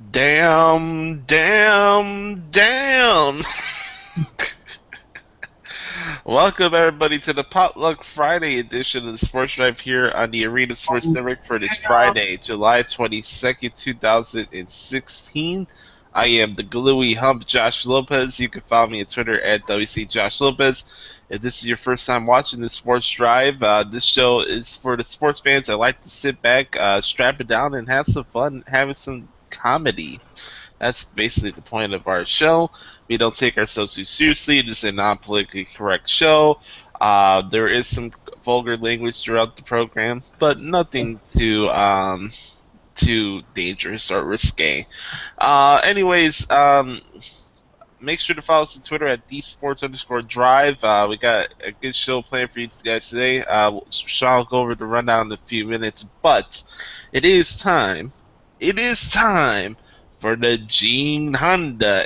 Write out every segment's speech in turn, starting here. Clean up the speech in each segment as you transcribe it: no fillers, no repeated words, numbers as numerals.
Damn, damn, damn. Welcome, everybody, to the Potluck Friday edition of the Sports Drive here on the Arena Sports Network for this Friday, July 22nd, 2016. I am the gluey hump, Josh Lopez. You can follow me on Twitter at WC Josh Lopez. If this is your first time watching the Sports Drive, this show is for the sports fans that like to sit back, strap it down, and have some fun having some comedy. That's basically the point of our show. We don't take ourselves too seriously. It is a non-politically correct show. There is some vulgar language throughout the program, but nothing too dangerous or risque. Anyways, make sure to follow us on Twitter at dsports_drive. We got a good show planned for you guys today. Sean will go over the rundown in a few minutes, but it is time. It is time for the Gene Honda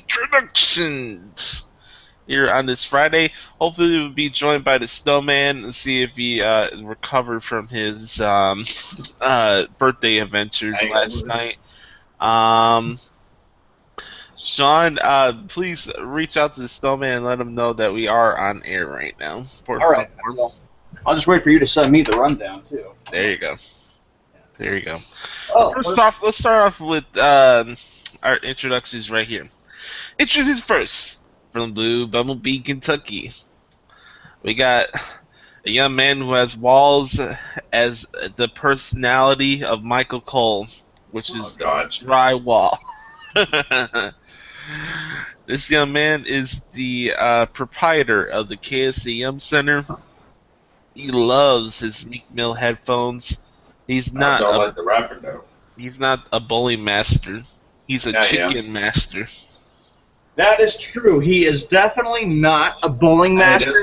introductions here on this Friday. Hopefully, we'll be joined by the Snowman and see if he recovered from his birthday adventures last night. Sean, please reach out to the Snowman and let him know that we are on air right now. All right. I'll just wait for you to send me the rundown, too. There you go. There you go. Oh, First off, let's start off with our introductions right here. Introductions first from Blue Bumblebee, Kentucky. We got a young man who has walls as the personality of Michael Cole, which is drywall. This young man is the proprietor of the KSCM Center. He loves his Meek Mill headphones. He's not like the rapper though. He's not a bowling master. He's a chicken master. That is true. He is definitely not a bowling master.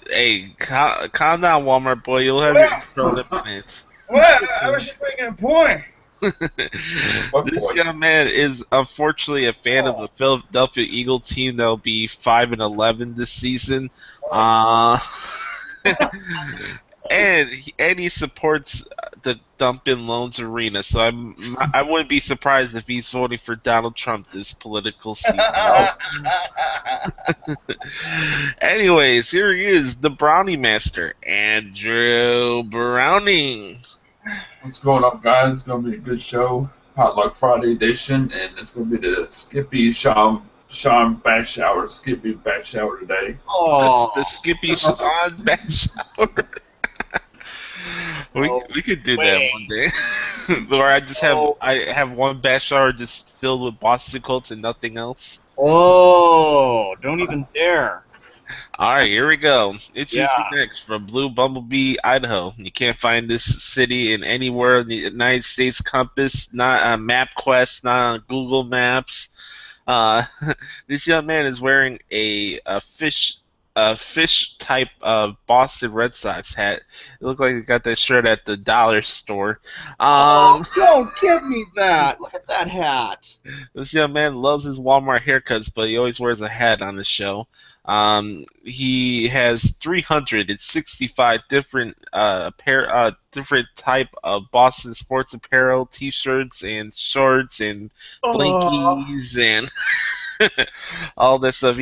Hey, calm down, Walmart boy. You'll have your intro in a minute. Well, I was just making a point. This young man is unfortunately a fan of the Philadelphia Eagle team that will be 5-11 this season. And he supports the Dumpin' Loans Arena, so I wouldn't be surprised if he's voting for Donald Trump this political season. Anyways, here he is, the Brownie Master, Andrew Browning. What's going on, guys? It's gonna be a good show, Potluck Friday edition, and it's gonna be the Skippy Sean bath shower, Skippy bath shower today. Oh, the Skippy Sean bath shower. We could do that one day. Or I have one bath shower just filled with Boston Colts and nothing else. Oh, don't even dare. Alright, here we go. Introducing next from Blue Bumblebee, Idaho. You can't find this city in anywhere in the United States compass, not on MapQuest, not on Google Maps. This young man is wearing a fish type of Boston Red Sox hat. It looked like he got that shirt at the dollar store. Don't give me that. Look at that hat. This young man loves his Walmart haircuts, but he always wears a hat on the show. He has 365 different different type of Boston sports apparel, T-shirts and shorts and blinkies and all this stuff.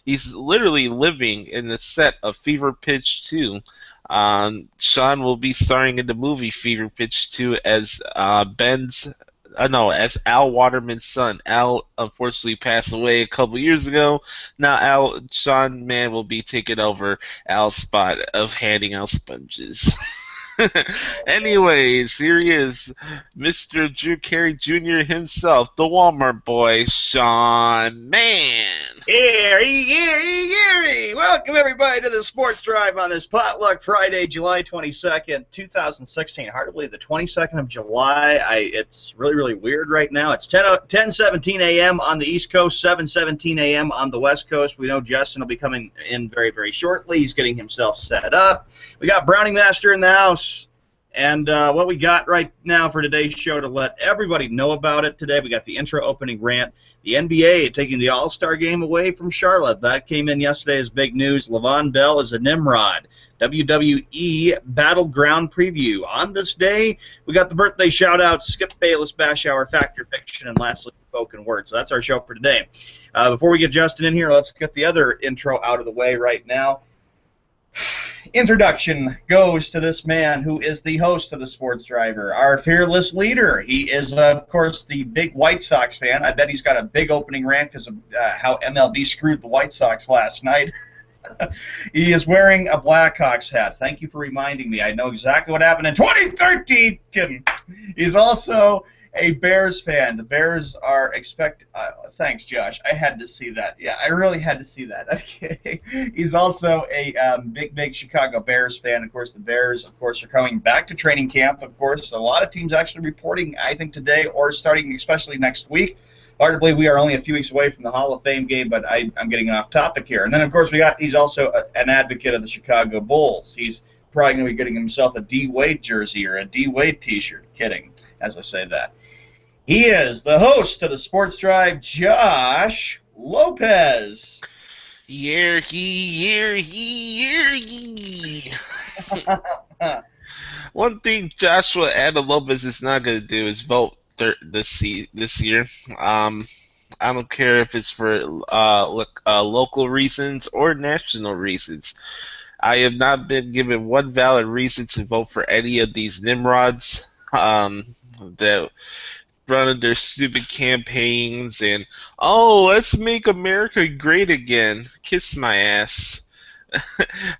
He's literally living in the set of Fever Pitch 2. Sean will be starring in the movie Fever Pitch 2 as as Al Waterman's son. Al unfortunately passed away a couple years ago. Now Sean Mann will be taking over Al's spot of handing out sponges. Anyways, here he is, Mr. Drew Carey Jr. himself, the Walmart boy, Sean Mann. Gary. Welcome, everybody, to the Sports Drive on this Potluck Friday, July 22nd, 2016. Hard to believe the 22nd of July. It's really, really weird right now. It's 10:17 a.m. on the East Coast, 7:17 a.m. on the West Coast. We know Justin will be coming in very, very shortly. He's getting himself set up. We got Browning Master in the house. And what we got right now for today's show to let everybody know about it today, we got the intro opening rant. The NBA taking the All-Star game away from Charlotte. That came in yesterday as big news. LeVon Bell is a Nimrod. WWE Battleground preview. On this day, we got the birthday shout-outs, Skip Bayless, Bash Hour, Fact or Fiction, and lastly, Spoken Word. So that's our show for today. Before we get Justin in here, let's get the other intro out of the way right now. Introduction goes to this man who is the host of the Sports Driver, our fearless leader. He is, of course, the big White Sox fan. I bet he's got a big opening rant because of how MLB screwed the White Sox last night. He is wearing a Blackhawks hat. Thank you for reminding me. I know exactly what happened in 2013. He's also a Bears fan. The Bears are thanks, Josh. I had to see that. Yeah, I really had to see that. Okay. He's also a big Chicago Bears fan. Of course, the Bears, of course, are coming back to training camp. Of course, a lot of teams actually reporting, I think, today or starting especially next week. Hard to believe we are only a few weeks away from the Hall of Fame game, but I'm getting off topic here. And then, of course, he's also an advocate of the Chicago Bulls. He's probably going to be getting himself a D. Wade jersey or a D. Wade T-shirt. Kidding, as I say that. He is the host of the Sports Drive, Josh Lopez. Yerky. One thing Joshua Adam Lopez is not going to do is vote this year. I don't care if it's for local reasons or national reasons. I have not been given one valid reason to vote for any of these nimrods that run their stupid campaigns and, oh, let's make America great again. Kiss my ass.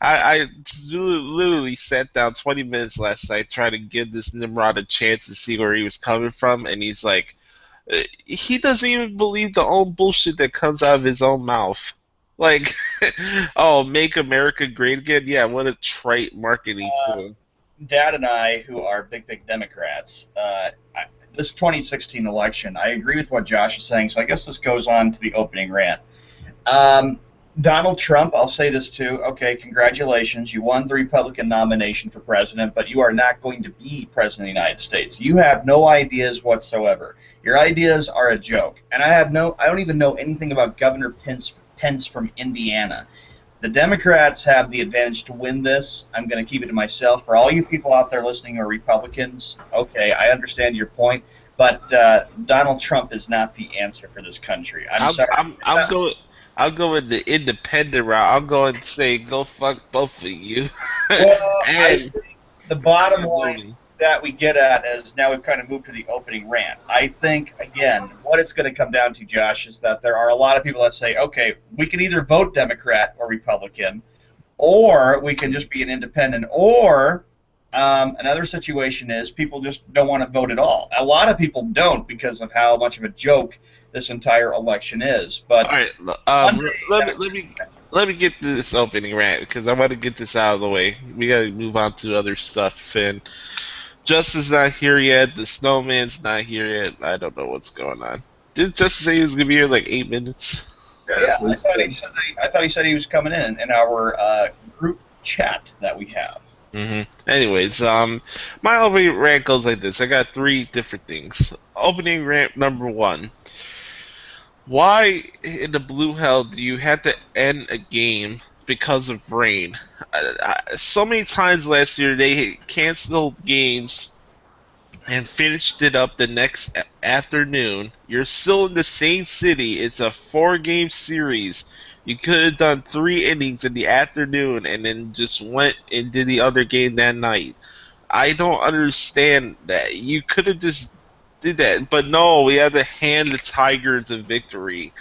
I literally sat down 20 minutes last night trying to give this Nimrod a chance to see where he was coming from, and he's like, he doesn't even believe the own bullshit that comes out of his own mouth. Like, oh, make America great again? Yeah, what a trite marketing tool. Dad and I, who are big Democrats, this 2016 election, I agree with what Josh is saying, so I guess this goes on to the opening rant. Donald Trump, I'll say this too, okay, congratulations, you won the Republican nomination for president, but you are not going to be president of the United States. You have no ideas whatsoever. Your ideas are a joke. And I don't even know anything about Governor Pence from Indiana. The Democrats have the advantage to win this. I'm going to keep it to myself. For all you people out there listening who are Republicans, okay, I understand your point, but Donald Trump is not the answer for this country. I'm sorry. I'll go with the independent route. I'll go and say, go fuck both of you. Well, I think the bottom line that we get at is now we've kind of moved to the opening rant. I think, again, what it's going to come down to, Josh, is that there are a lot of people that say, okay, we can either vote Democrat or Republican, or we can just be an independent, or another situation is people just don't want to vote at all. A lot of people don't because of how much of a joke this entire election is. But all right, let me get to this opening rant because I want to get this out of the way. We got to move on to other stuff. And Justin's not here yet. The snowman's not here yet. I don't know what's going on. Did Justin say he was gonna be here in like 8 minutes? Yeah, I thought he said he was coming in our group chat that we have. Anyways, my opening rant goes like this. I got 3 different things. Opening rant number 1. Why in the blue hell do you have to end a game because of rain? So many times last year they canceled games and finished it up the next afternoon. You're still in the same city. It's a 4-game series. You could have done 3 innings in the afternoon and then just went and did the other game that night. I don't understand that. You could have just did that. But no, we had to hand the Tigers a victory.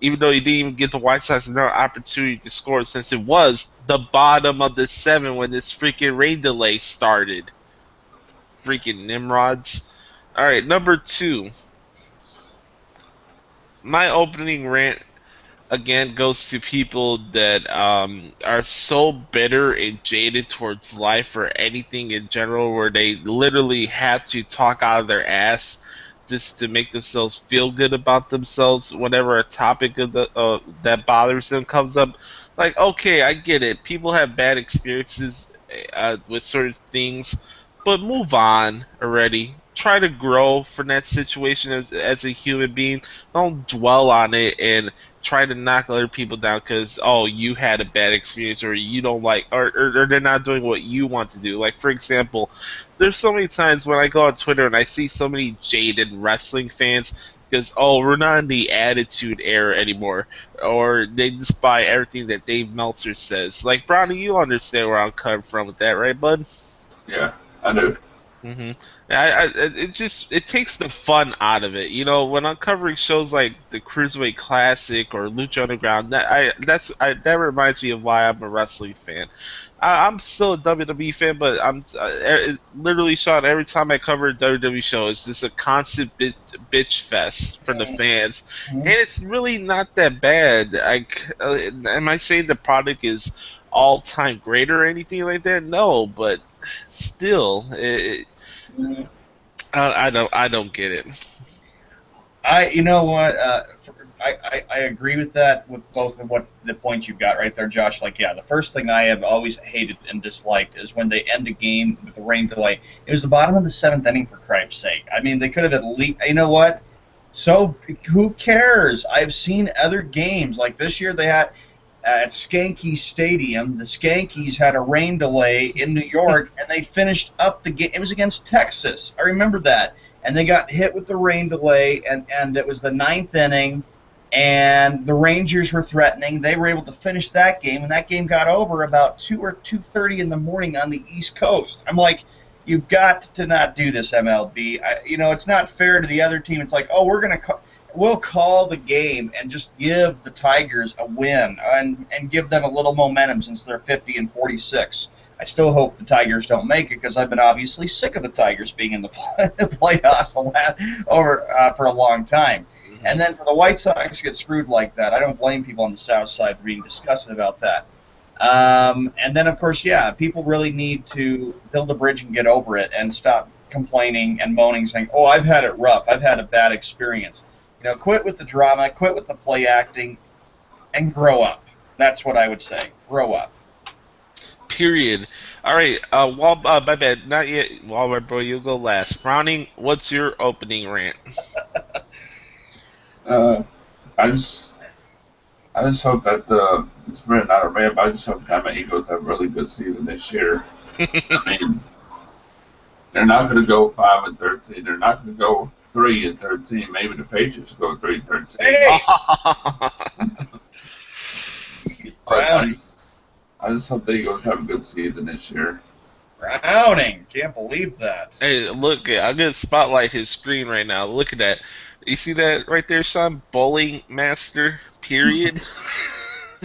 Even though you didn't even get the White Sox another opportunity to score since it was the bottom of the 7 when this freaking rain delay started. Freaking Nimrods. Alright, number 2. My opening rant again goes to people that are so bitter and jaded towards life or anything in general where they literally have to talk out of their ass just to make themselves feel good about themselves whenever a topic of that bothers them comes up. Like, okay, I get it. People have bad experiences with certain things, but move on already. try to grow from that situation as a human being. Don't dwell on it and try to knock other people down because you had a bad experience or you don't like or they're not doing what you want to do. Like for example, there's so many times when I go on Twitter and I see so many jaded wrestling fans because we're not in the attitude era anymore, or they just buy everything that Dave Meltzer says. Like Brownie, you understand where I'm coming from with that, right, bud? Yeah, I do. hmm it takes the fun out of it. You know, when I'm covering shows like the Cruiserweight Classic or Lucha Underground, that reminds me of why I'm a wrestling fan. I'm still a WWE fan, but literally, Sean. Every time I cover a WWE show, it's just a constant bitch fest from the fans, and it's really not that bad. Am I saying the product is all time great or anything like that? No, but still, I don't get it. You know what? I agree with that with both of what the points you've got right there, Josh. Like, yeah, the first thing I have always hated and disliked is when they end a game with a rain delay. It was the bottom of the seventh inning, for Christ's sake. I mean, they could have at least. You know what? So who cares? I've seen other games like this year. They had at Skanky Stadium. The Skankies had a rain delay in New York, and they finished up the game. It was against Texas. I remember that. And they got hit with the rain delay, and it was the ninth inning, and the Rangers were threatening. They were able to finish that game, and that game got over about 2 or 2:30 in the morning on the East Coast. I'm like, you've got to not do this, MLB. It's not fair to the other team. It's like, oh, we'll call the game and just give the Tigers a win and give them a little momentum since they're 50-46. I still hope the Tigers don't make it because I've been obviously sick of the Tigers being in the playoffs for a long time. Mm-hmm. And then for the White Sox to get screwed like that, I don't blame people on the South Side for being disgusted about that. And then, of course, yeah, people really need to build a bridge and get over it and stop complaining and moaning, saying, oh, I've had it rough. I've had a bad experience. Quit with the drama, quit with the play acting, and grow up. That's what I would say. Grow up. Period. All right. My bad. Not yet. Walmart, bro, you'll go last. Browning, what's your opening rant? I just hope that it's really not a rant, but I just hope Diamond Eagles have a really good season this year. I mean, they're not going to go 5-13. They're not going to go 3-13. Maybe the Patriots will go 3-13. Hey! I just hope the Eagles have a good season this year. Browning. Can't believe that. Hey, look, I'm going to spotlight his screen right now. Look at that. You see that right there, Sean? Bowling master, period.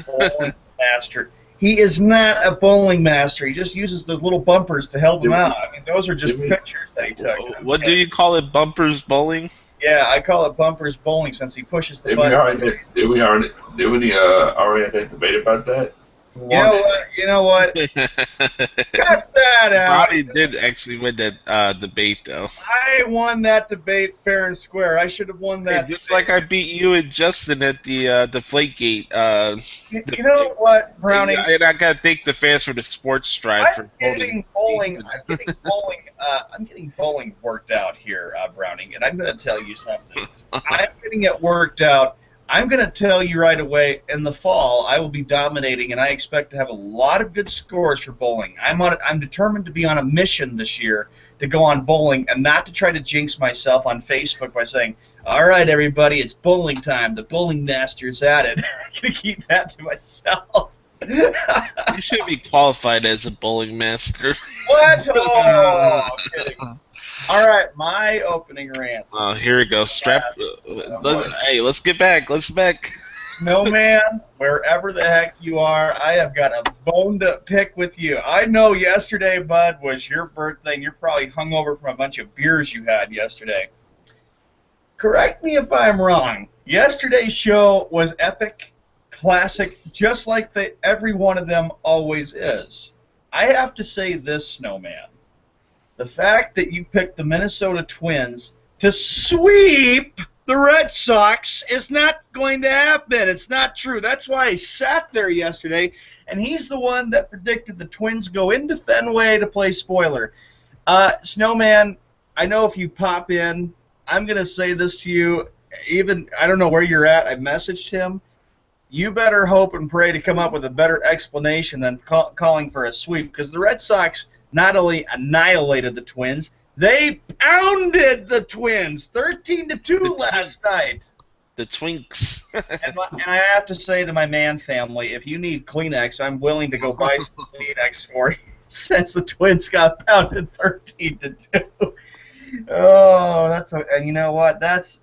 Bowling master. He is not a bowling master. He just uses those little bumpers to help him out. I mean, those are just pictures that he took. What do you call it, bumpers bowling? Yeah, I call it bumpers bowling since he pushes the button. Did we already have a debate about that? You know what? Cut that out. Roddy did actually win that debate, though. I won that debate fair and square. I should have won that. Just like I beat you and Justin at the Deflategate. You know what, Brownie? And I got to thank the fans for the sports drive for getting bowling. I'm getting bowling worked out here, Browning, and I'm going to tell you something. I'm getting it worked out. I'm going to tell you right away, in the fall, I will be dominating, and I expect to have a lot of good scores for bowling. I'm determined to be on a mission this year to go on bowling and not to try to jinx myself on Facebook by saying, all right, everybody, it's bowling time. The bowling master's at it. I'm going to keep that to myself. You should be qualified as a bowling master. What? Oh, I'm kidding. All right, my opening rant. Oh, here we go. Let's get back. Let's back. Snowman, wherever the heck you are, I have got a bone to pick with you. I know yesterday, bud, was your birthday, and you're probably hungover from a bunch of beers you had yesterday. Correct me if I'm wrong. Yesterday's show was epic, classic, just like every one of them always is. I have to say this, Snowman. The fact that you picked the Minnesota Twins to sweep the Red Sox is not going to happen. It's not true. That's why I sat there yesterday, and he's the one that predicted the Twins go into Fenway to play spoiler. Snowman, I know if you pop in, I'm going to say this to you. Even I don't know where you're at. I messaged him. You better hope and pray to come up with a better explanation than calling for a sweep, because the Red Sox not only annihilated the Twins, they pounded the Twins 13-2 last night. The Twinks. And I have to say to my man family, if you need Kleenex, I'm willing to go buy some Kleenex for you, since the Twins got pounded 13-2. Oh, and you know what? That's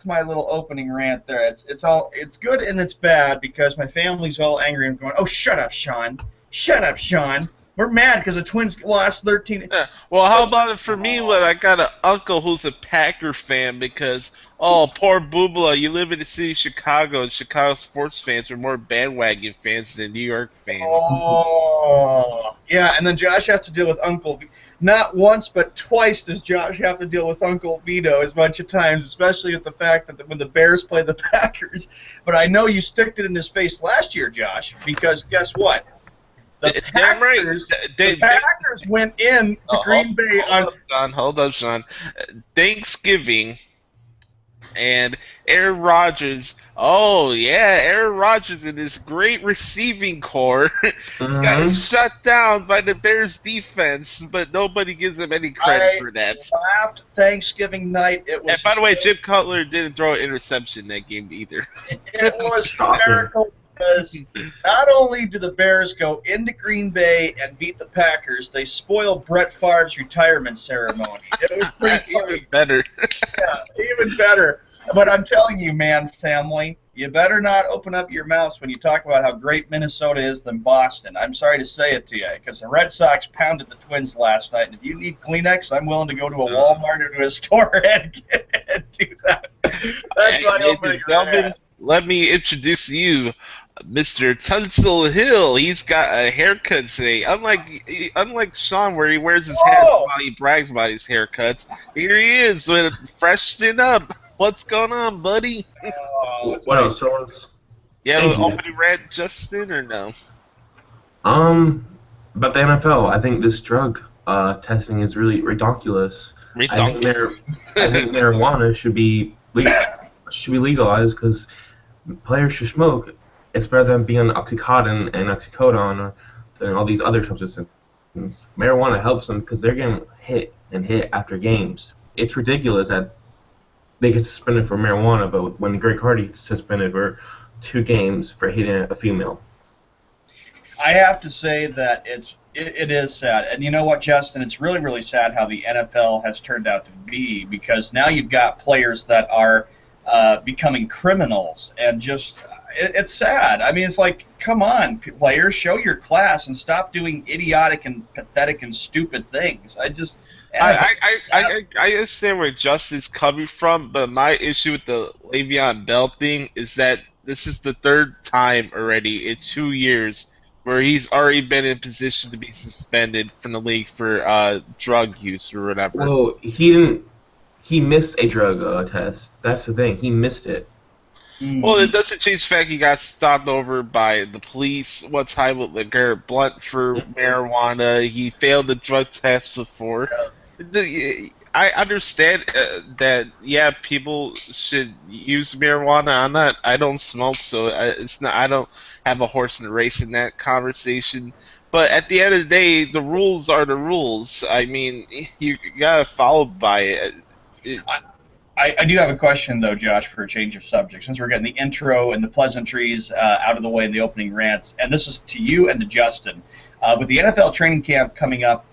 my little opening rant there. It's good and it's bad, because my family's all angry and going, "Oh, shut up, Sean! Shut up, Sean! We're mad because the Twins lost 13." Yeah. Well, how about it for me when I got an uncle who's a Packer fan because, oh, poor Bubla, you live in the city of Chicago, and Chicago sports fans are more bandwagon fans than New York fans. Oh, yeah, and then Josh has to deal with Uncle. Not once, but twice does Josh have to deal with Uncle Vito as much of times, especially with the fact that when the Bears play the Packers. But I know you sticked it in his face last year, Josh, because guess what? The Packers went in to Green Bay on. Hold up, Sean. Thanksgiving, and Aaron Rodgers. Oh yeah, Aaron Rodgers and his great receiving core got shut down by the Bears defense, but nobody gives him any credit for that. Laughed Thanksgiving night. It was. And by the way, Jim Cutler didn't throw an interception that game either. It was hysterical. Because not only do the Bears go into Green Bay and beat the Packers, they spoil Brett Favre's retirement ceremony. It was pretty even better. Yeah, even better. But I'm telling you, man, family, you better not open up your mouths when you talk about how great Minnesota is than Boston. I'm sorry to say it to you, because the Red Sox pounded the Twins last night. And if you need Kleenex, I'm willing to go to a Walmart or to a store and do that. That's my opening rant. Let me introduce you, Mr. Tunsil Hill. He's got a haircut today. Unlike Sean, where he wears his hats while he brags about his haircuts, here he is with freshened up. What's going on, buddy? What else, fellas? Yeah, opening rant, Justin, or no? About the NFL, I think this drug testing is really ridiculous. I think marijuana should be legalized because players should smoke. It's better than being on Oxycontin and Oxycodone or than all these other substances. Marijuana helps them because they're getting hit and hit after games. It's ridiculous that they get suspended for marijuana, but when Greg Hardy gets suspended for 2 games for hitting a female. I have to say that it is sad. And you know what, Justin? It's really, really sad how the NFL has turned out to be, because now you've got players that are becoming criminals, and just it's sad. I mean, it's like, come on, players, show your class and stop doing idiotic and pathetic and stupid things. I understand where Justin's coming from, but my issue with the Le'Veon Bell thing is that this is the 3rd time already in 2 years where he's already been in position to be suspended from the league for drug use or whatever. Well, he didn't. He missed a drug test. That's the thing. He missed it. Well, it doesn't change the fact he got stopped over by the police one time with LeGarrette Blount for marijuana. He failed the drug test before. I understand that, yeah, people should use marijuana. I don't smoke, so it's not. I don't have a horse in the race in that conversation. But at the end of the day, the rules are the rules. I mean, you gotta follow by it. I do have a question, though, Josh, for a change of subject, since we're getting the intro and the pleasantries out of the way in the opening rants. And this is to you and to Justin. With the NFL training camp coming up,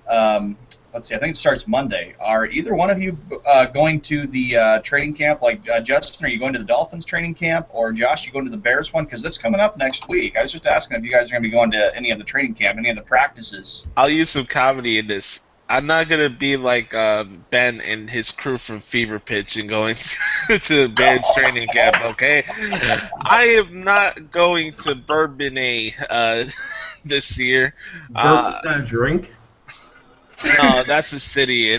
let's see, I think it starts Monday. Are either one of you going to the training camp? Like, Justin, are you going to the Dolphins training camp? Or, Josh, you going to the Bears one? Because it's coming up next week. I was just asking if you guys are going to be going to any of the training camp, any of the practices. I'll use some comedy in this. I'm not going to be like Ben and his crew from Fever Pitch and going to the Bears training camp, okay? I am not going to Bourbonnais this year. Is that a drink? No, that's a city.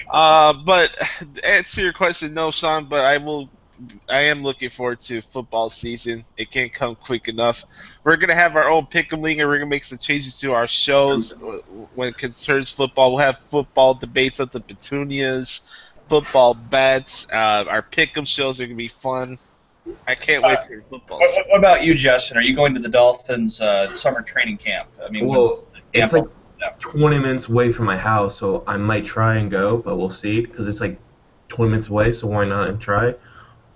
But to answer your question, no, Sean, but I will am looking forward to football season. It can't come quick enough. We're gonna have our own pick'em league, and we're gonna make some changes to our shows when it concerns football. We'll have football debates at the Petunias, football bets. Our pick'em shows are gonna be fun. I can't wait for football. What about you, Justin? Are you going to the Dolphins summer training camp? I mean, well, it's like 20 minutes away from my house, so I might try and go, but we'll see, because it's like 20 minutes away, so why not and try?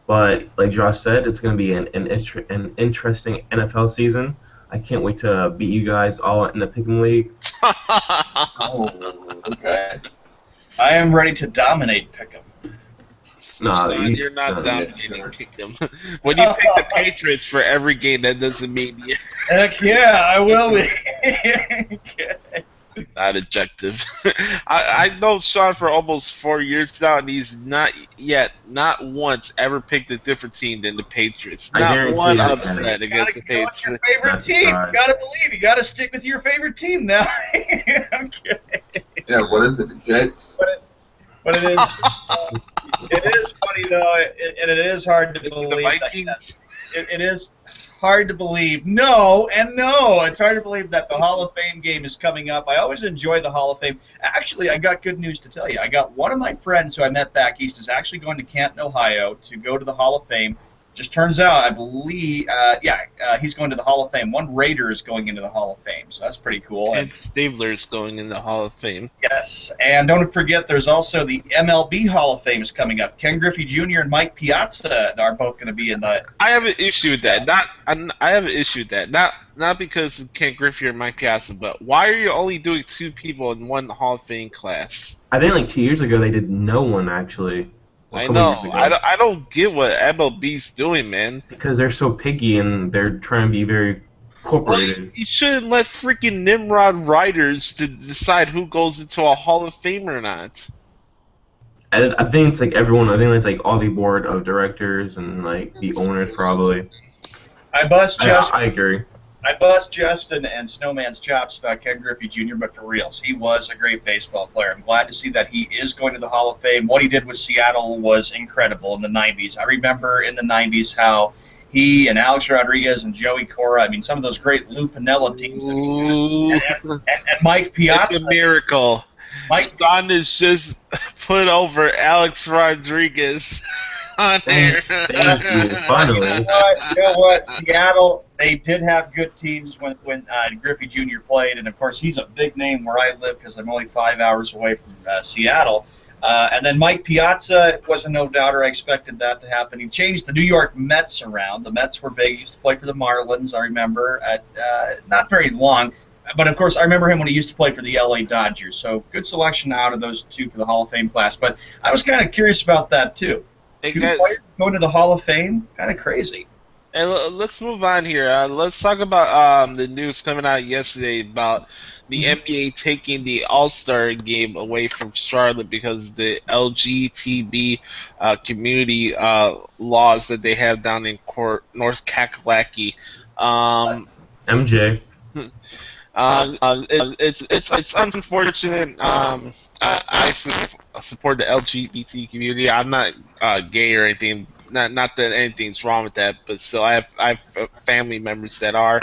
But like Josh said, it's going to be an interesting NFL season. I can't wait to beat you guys all in the Pick'em League. Oh, okay. I am ready to dominate Pick'em. No, you're not dominating Pick'em. When you pick the Patriots for every game, that doesn't mean you. Heck yeah, I will be. Not objective. I know Sean for almost 4 years now, and he's not once ever picked a different team than the Patriots. Not one upset against the Patriots. What's your favorite team? You gotta believe. You gotta stick with your favorite team now. Okay. Yeah, what is it? The Jets? But it is. It is funny though, and it is hard to believe. The Vikings. It is hard to believe. No, it's hard to believe that the Hall of Fame game is coming up. I always enjoy the Hall of Fame. Actually, I got good news to tell you. I got one of my friends who I met back east is actually going to Canton, Ohio, to go to the Hall of Fame. Just turns out, I believe, he's going to the Hall of Fame. One Raider is going into the Hall of Fame, so that's pretty cool. And Stabler's going in the Hall of Fame. Yes, and don't forget, there's also the MLB Hall of Fame is coming up. Ken Griffey Jr. and Mike Piazza are both going to be in the. I have an issue with that. I have an issue with that. Not because of Ken Griffey or Mike Piazza, but why are you only doing 2 people in one Hall of Fame class? I think like 2 years ago they did no one actually. I know. I don't get what MLB's doing, man. Because they're so picky and they're trying to be very corporated. Well, you shouldn't let freaking Nimrod writers to decide who goes into a Hall of Fame or not. I think it's like everyone. I think it's like all the board of directors and like the owners probably. I agree. I bust Justin and Snowman's chops about Ken Griffey Jr., but for reals, he was a great baseball player. I'm glad to see that he is going to the Hall of Fame. What he did with Seattle was incredible in the 90s. I remember in the 90s how he and Alex Rodriguez and Joey Cora, I mean, some of those great Lou Piniella teams. And Mike Piazza. It's a miracle. Don has just put over Alex Rodriguez on there. Thank you. Finally. You know what? Seattle, they did have good teams when Griffey Jr. played, and of course he's a big name where I live because I'm only 5 hours away from Seattle. And then Mike Piazza was a no-doubter. I expected that to happen. He changed the New York Mets around. The Mets were big. He used to play for the Marlins, I remember. Not very long. But, of course, I remember him when he used to play for the L.A. Dodgers. So good selection out of those 2 for the Hall of Fame class. But I was kind of curious about that, too. 2 players going to the Hall of Fame? Kind of crazy. And let's move on here. Let's talk about the news coming out yesterday about the NBA taking the All-Star game away from Charlotte because the LGBT community laws that they have down in North Kakalaki. MJ. It's unfortunate. I support the LGBT community. I'm not gay or anything. Not that anything's wrong with that, but still, I have family members that are,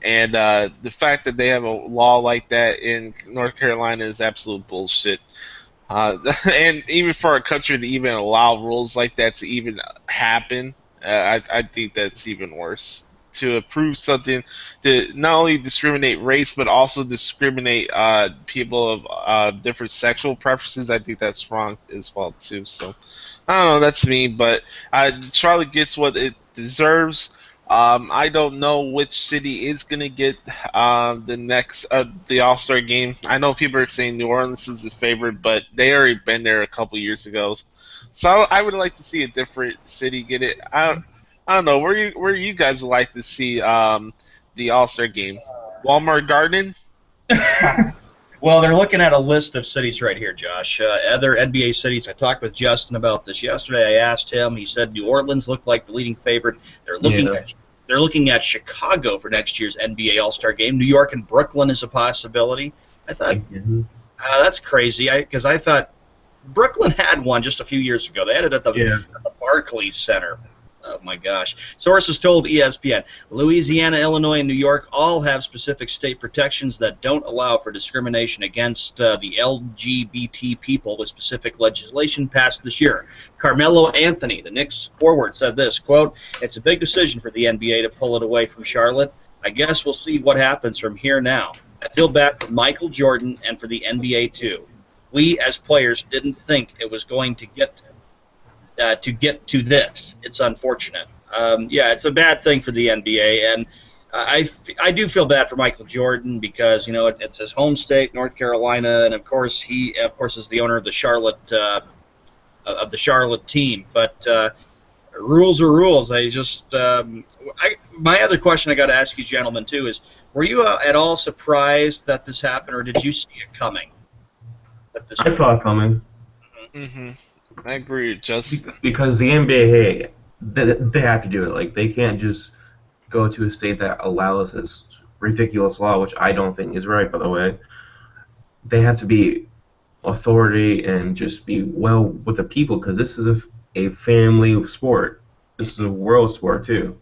and the fact that they have a law like that in North Carolina is absolute bullshit. And even for a country to even allow rules like that to even happen, I think that's even worse. To approve something to not only discriminate race but also discriminate people of different sexual preferences, I think that's wrong as well too. So I don't know, that's me, but Charlotte gets what it deserves. I don't know which city is gonna get the next the All-Star game. I know people are saying New Orleans is the favorite, but they already been there a couple years ago. So I would like to see a different city get it. I don't know where you guys would like to see the All-Star game. Walmart Garden. Well, they're looking at a list of cities right here, Josh. Other NBA cities. I talked with Justin about this yesterday. I asked him. He said New Orleans looked like the leading favorite. They're looking at Chicago for next year's NBA All-Star game. New York and Brooklyn is a possibility. I thought that's crazy because I thought Brooklyn had one just a few years ago. They had it at the Barclays Center. Oh, my gosh. Sources told ESPN, Louisiana, Illinois, and New York all have specific state protections that don't allow for discrimination against the LGBT people with specific legislation passed this year. Carmelo Anthony, the Knicks forward, said this, quote, "It's a big decision for the NBA to pull it away from Charlotte. I guess we'll see what happens from here now. I feel bad for Michael Jordan and for the NBA, too. We, as players, didn't think it was going to get to this. It's unfortunate." Yeah, it's a bad thing for the NBA, and I do feel bad for Michael Jordan because it's his home state, North Carolina, and of course he is the owner of the Charlotte team. But rules are rules. My other question I got to ask you, gentlemen, too, is were you at all surprised that this happened, or did you see it coming? I saw it coming. Mm-hmm. I agree, just because the NBA, they have to do it. Like, they can't just go to a state that allows this ridiculous law, which I don't think is right, by the way. They have to be authority and just be well with the people, because this is a family sport. This is a world sport too.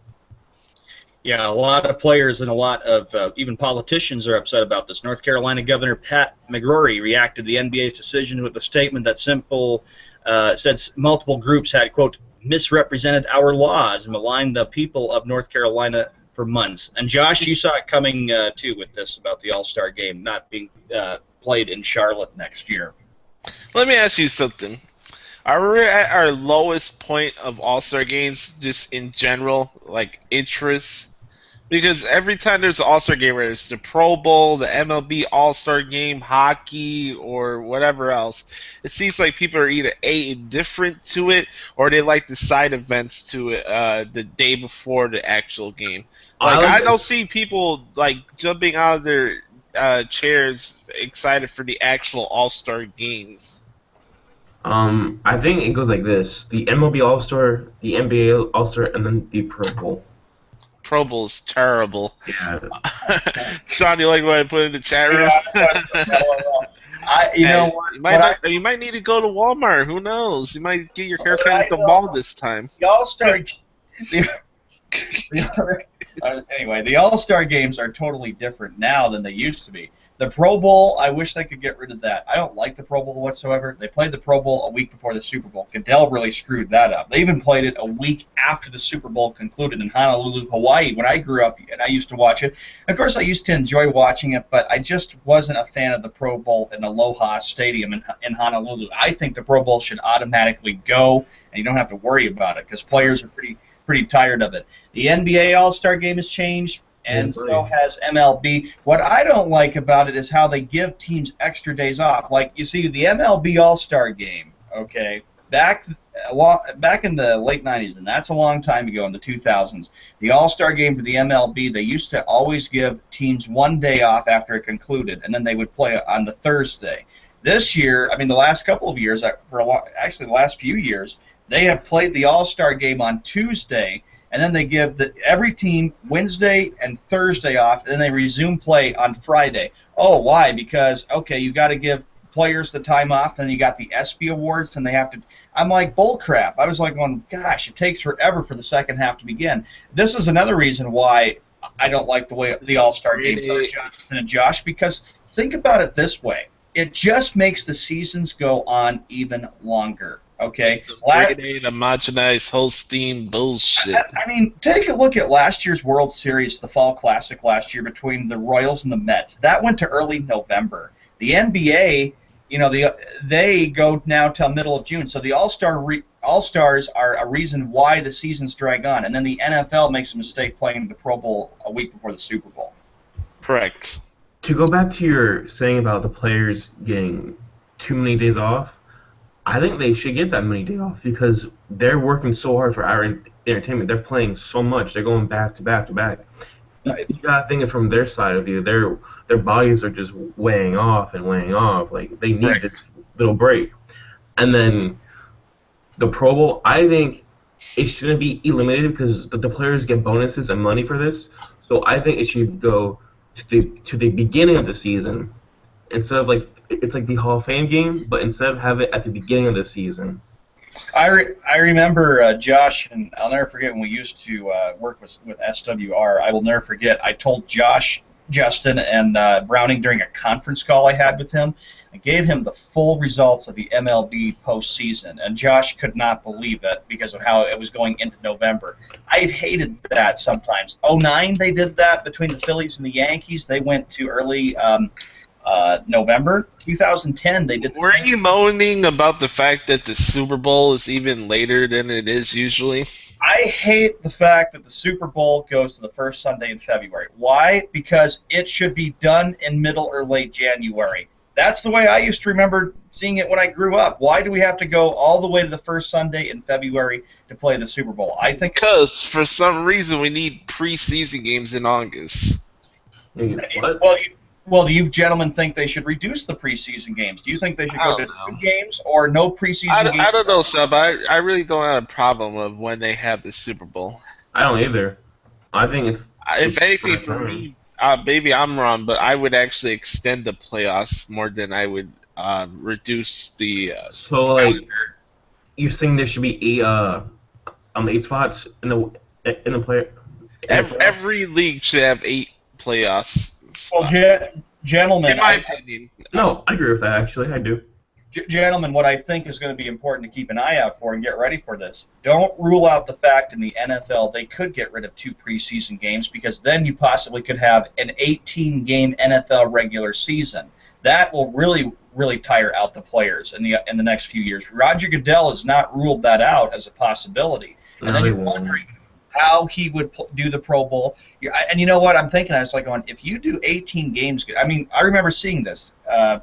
Yeah, a lot of players and a lot of even politicians are upset about this. North Carolina Governor Pat McCrory reacted to the NBA's decision with a statement that said multiple groups had, quote, misrepresented our laws and maligned the people of North Carolina for months. And Josh, you saw it coming too with this about the All-Star game not being played in Charlotte next year. Let me ask you something. Are we at our lowest point of All-Star games just in general, like interest? Because every time there's an All-Star game, whether it's the Pro Bowl, the MLB All-Star game, hockey, or whatever else, it seems like people are either indifferent to it or they like the side events to it the day before the actual game. Like, I don't see people like jumping out of their chairs excited for the actual All-Star games. I think it goes like this: the MLB All-Star, the NBA All-Star, and then the Pro Bowl. Pro Bowl is terrible. Yeah. Sean, you like what I put in the chat room? Know what? You might need to go to Walmart. Who knows? You might get your haircut at the mall this time. The All-Star. Anyway, the All-Star games are totally different now than they used to be. The Pro Bowl, I wish they could get rid of that. I don't like the Pro Bowl whatsoever. They played the Pro Bowl a week before the Super Bowl. Goodell really screwed that up. They even played it a week after the Super Bowl concluded in Honolulu, Hawaii, when I grew up, and I used to watch it. Of course, I used to enjoy watching it, but I just wasn't a fan of the Pro Bowl in Aloha Stadium in Honolulu. I think the Pro Bowl should automatically go, and you don't have to worry about it, because players are pretty tired of it. The NBA All-Star Game has changed, and so has MLB. What I don't like about it is how they give teams extra days off. Like, you see, the MLB All-Star Game, okay, back in the late 90s, and that's a long time ago in the 2000s, the All-Star Game for the MLB, they used to always give teams one day off after it concluded, and then they would play on the Thursday. This year, I mean, the last couple of years, actually the last few years, they have played the All-Star Game on Tuesday, and then they give every team Wednesday and Thursday off, and then they resume play on Friday. Oh, why? Because, okay, you got to give players the time off, and you got the ESPY Awards, and they have to. I'm like, bull crap. I was like, going, gosh, it takes forever for the second half to begin. This is another reason why I don't like the way the All-Star games are, Jonathan and Josh, because think about it this way. It just makes the seasons go on even longer. Okay. It's a homogenized Holstein bullshit. I mean, take a look at last year's World Series, the Fall Classic last year between the Royals and the Mets. That went to early November. The NBA, they go now till middle of June. So the All-Stars are a reason why the seasons drag on. And then the NFL makes a mistake playing the Pro Bowl a week before the Super Bowl. Correct. To go back to your saying about the players getting too many days off, I think they should get that many days off because they're working so hard for our entertainment. They're playing so much. They're going back to back to back. Right. You gotta think it from their side of view. Their bodies are just weighing off. Like, they need this little break. And then the Pro Bowl, I think it shouldn't be eliminated because the players get bonuses and money for this. So I think it should go to the beginning of the season instead of it's like the Hall of Fame game, but instead of have it at the beginning of the season. I remember Josh, and I'll never forget when we used to work with SWR. I will never forget. I told Josh, Justin, and Browning during a conference call I had with him. I gave him the full results of the MLB postseason, and Josh could not believe it because of how it was going into November. I hated that sometimes. '09 they did that between the Phillies and the Yankees. They went to early November. 2010 they did the Were same. you moaning about the fact that the Super Bowl is even later than it is usually? I hate the fact that the Super Bowl goes to the first Sunday in February. Why? Because it should be done in middle or late January. That's the way I used to remember seeing it when I grew up. Why do we have to go all the way to the first Sunday in February to play the Super Bowl? I think Because for some reason we need preseason games in August. What? Well, do you gentlemen think they should reduce the preseason games? Do you think they should go to 2 games or no preseason games? I don't know, Sub. I really don't have a problem with when they have the Super Bowl. I don't either. I think it's. If anything, for me, maybe I'm wrong, but I would actually extend the playoffs more than I would reduce the. So like, you're saying there should be 8 spots in the player. Every league should have 8 playoffs. Well, gentlemen, in my opinion. No, I agree with that. Actually, I do. Gentlemen, what I think is going to be important to keep an eye out for and get ready for this. Don't rule out the fact in the NFL they could get rid of 2 preseason games because then you possibly could have an 18-game NFL regular season. That will really, really tire out the players in the next few years. Roger Goodell has not ruled that out as a possibility. And then you're wondering how he would do the Pro Bowl. And you know what I'm thinking? I was like going, if you do 18 games, I mean, I remember seeing this.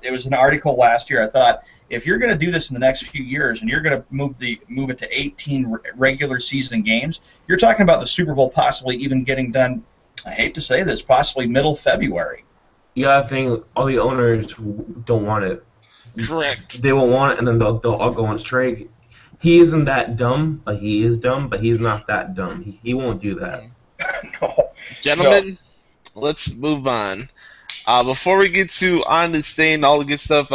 It was an article last year. I thought, if you're going to do this in the next few years and you're going to move it to 18 regular season games, you're talking about the Super Bowl possibly even getting done, I hate to say this, possibly middle February. Yeah, I think all the owners don't want it. Correct. They won't want it, and then they'll all go on strike. He isn't that dumb. Like, he is dumb, but he's not that dumb. He won't do that. No. Gentlemen, let's move on. Before we get to on this day and all the good stuff,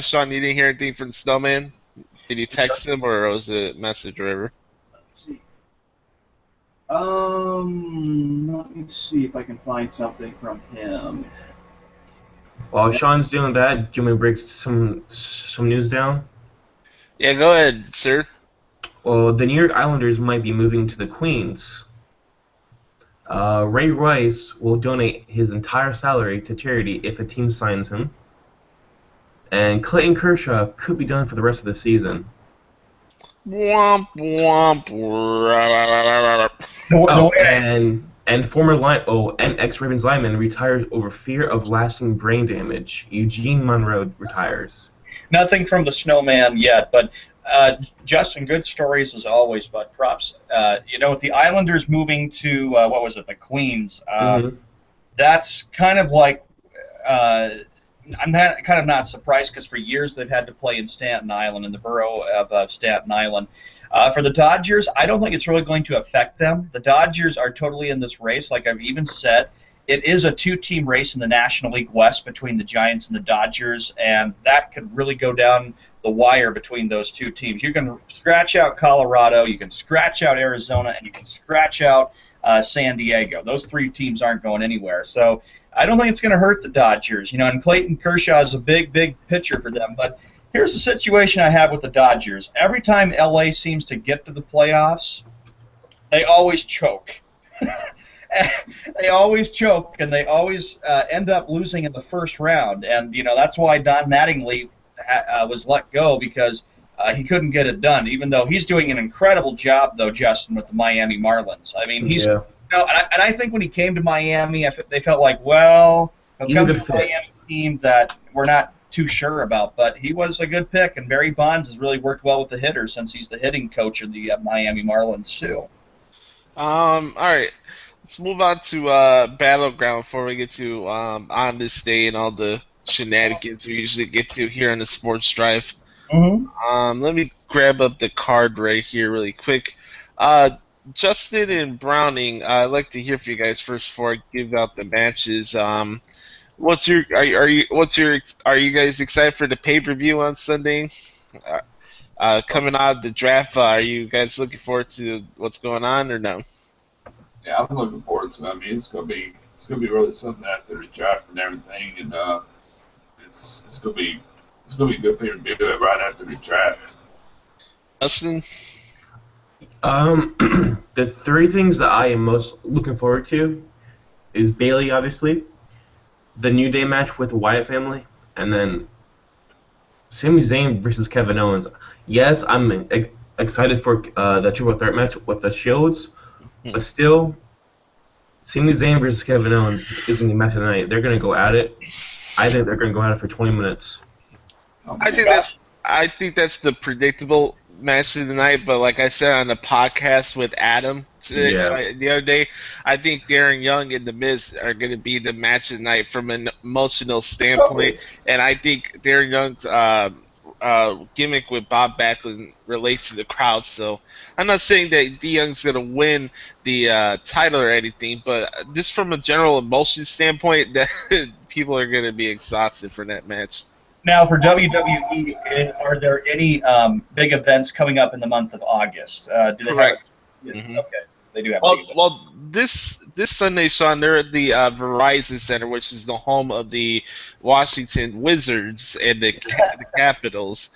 Sean, you didn't hear anything from Snowman? Did you text him or was it a message or whatever? Let's see. Let me see if I can find something from him. While Sean's doing that, do you want me to break some news down? Yeah, go ahead, sir. Well, the New York Islanders might be moving to the Queens. Ray Rice will donate his entire salary to charity if a team signs him. And Clayton Kershaw could be done for the rest of the season. Womp womp. And former and ex-Ravens lineman retires over fear of lasting brain damage. Eugene Monroe retires. Nothing from the Snowman yet, but Justin, good stories as always, but props. With the Islanders moving to, the Queens, that's kind of like, I'm kind of not surprised because for years they've had to play in Staten Island, in the borough of Staten Island. For the Dodgers, I don't think it's really going to affect them. The Dodgers are totally in this race, like I've even said. It is a 2-team race in the National League West between the Giants and the Dodgers, and that could really go down the wire between those 2 teams. You can scratch out Colorado, you can scratch out Arizona, and you can scratch out San Diego. Those 3 teams aren't going anywhere. So I don't think it's going to hurt the Dodgers. And Clayton Kershaw is a big, big pitcher for them. But here's the situation I have with the Dodgers. Every time LA seems to get to the playoffs, they always choke. They always choke, and they always end up losing in the first round. And, that's why Don Mattingly was let go, because he couldn't get it done, even though he's doing an incredible job, though, Justin, with the Miami Marlins. I mean, he's and I think when he came to Miami, they felt like, well, he'll come to a Miami team that we're not too sure about. But he was a good pick, and Barry Bonds has really worked well with the hitters since he's the hitting coach of the Miami Marlins, too. All right. Let's move on to Battleground before we get to on this day and all the shenanigans we usually get to here on the Sports Drive. Let me grab up the card right here really quick. Justin and Browning, I'd like to hear from you guys first before I give out the matches. Are you guys excited for the pay-per-view on Sunday? Coming out of the draft, are you guys looking forward to what's going on or no? Yeah, I'm looking forward to it. I mean, it's gonna be really something after the draft and everything, and it's gonna be good for you to do it right after the draft. Justin? The three things that I am most looking forward to is Bailey, obviously, the New Day match with the Wyatt family, and then Sami Zayn versus Kevin Owens. Yes, I'm excited for the triple threat match with the Shields, but still, Sami Zayn versus Kevin Owens isn't the match of the night. They're gonna go at it. I think they're gonna go at it for 20 minutes. I think that's the predictable match of the night. But like I said on the podcast with Adam the other day, I think Darren Young and The Miz are going to be the match of the night from an emotional standpoint, and I think Darren Young's gimmick with Bob Backlund relates to the crowd. So I'm not saying that D Young's going to win the title or anything, but just from a general emotion standpoint, that people are going to be exhausted for that match. Now, for WWE, are there any big events coming up in the month of August? Do they Correct. Okay, they do have. Well, this Sunday, Sean, they're at the Verizon Center, which is the home of the Washington Wizards and the Capitals.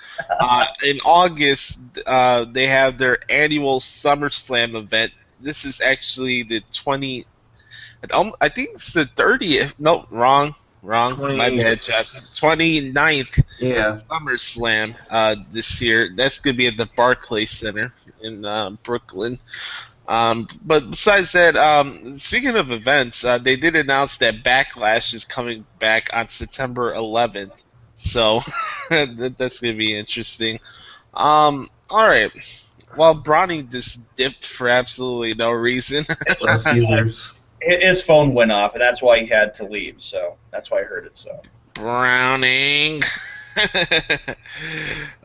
In August, they have their annual SummerSlam event. This is actually the 20. I think it's the 30th. No, wrong. My bad, Jeff. 29th SummerSlam this year. That's going to be at the Barclays Center in Brooklyn. But besides that, speaking of events, they did announce that Backlash is coming back on September 11th. So that's going to be interesting. All right. Well, Browning just dipped for absolutely no reason. His phone went off, and that's why he had to leave. So that's why I heard it. So Browning.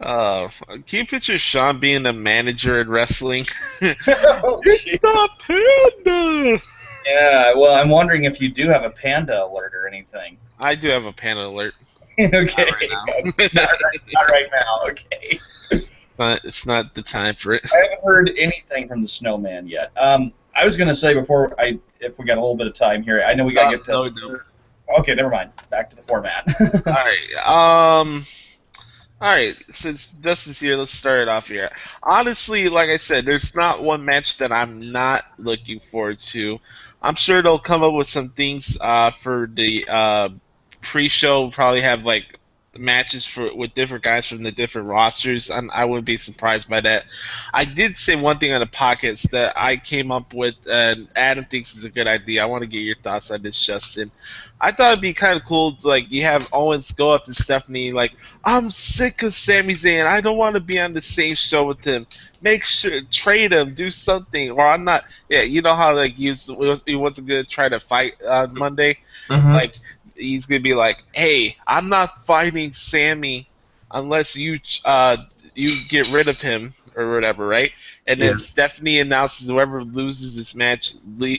Can you picture Sean being the manager in wrestling? It's the panda. Yeah. Well, I'm wondering if you do have a panda alert or anything. I do have a panda alert. Okay. Not right now. not right now. Okay. But it's not the time for it. I haven't heard anything from the snowman yet. I was going to say if we got a little bit of time here, I know we got to get to. No. Okay, never mind. Back to the format. All right. Since Justin's here, let's start it off here. Honestly, like I said, there's not one match that I'm not looking forward to. I'm sure they'll come up with some things for the pre-show. We'll probably have like matches with different guys from the different rosters. I wouldn't be surprised by that. I did say one thing on the podcast that I came up with, and Adam thinks is a good idea. I want to get your thoughts on this, Justin. I thought it'd be kind of cool to, like, you have Owens go up to Stephanie like, I'm sick of Sami Zayn. I don't want to be on the same show with him. Make sure, trade him, do something. Or I'm not, yeah, you know how, like, he wasn't going to try to fight on Monday? Mm-hmm. Like, he's going to be like, hey, I'm not fighting Sammy unless you get rid of him or whatever, right? And then Stephanie announces whoever loses this match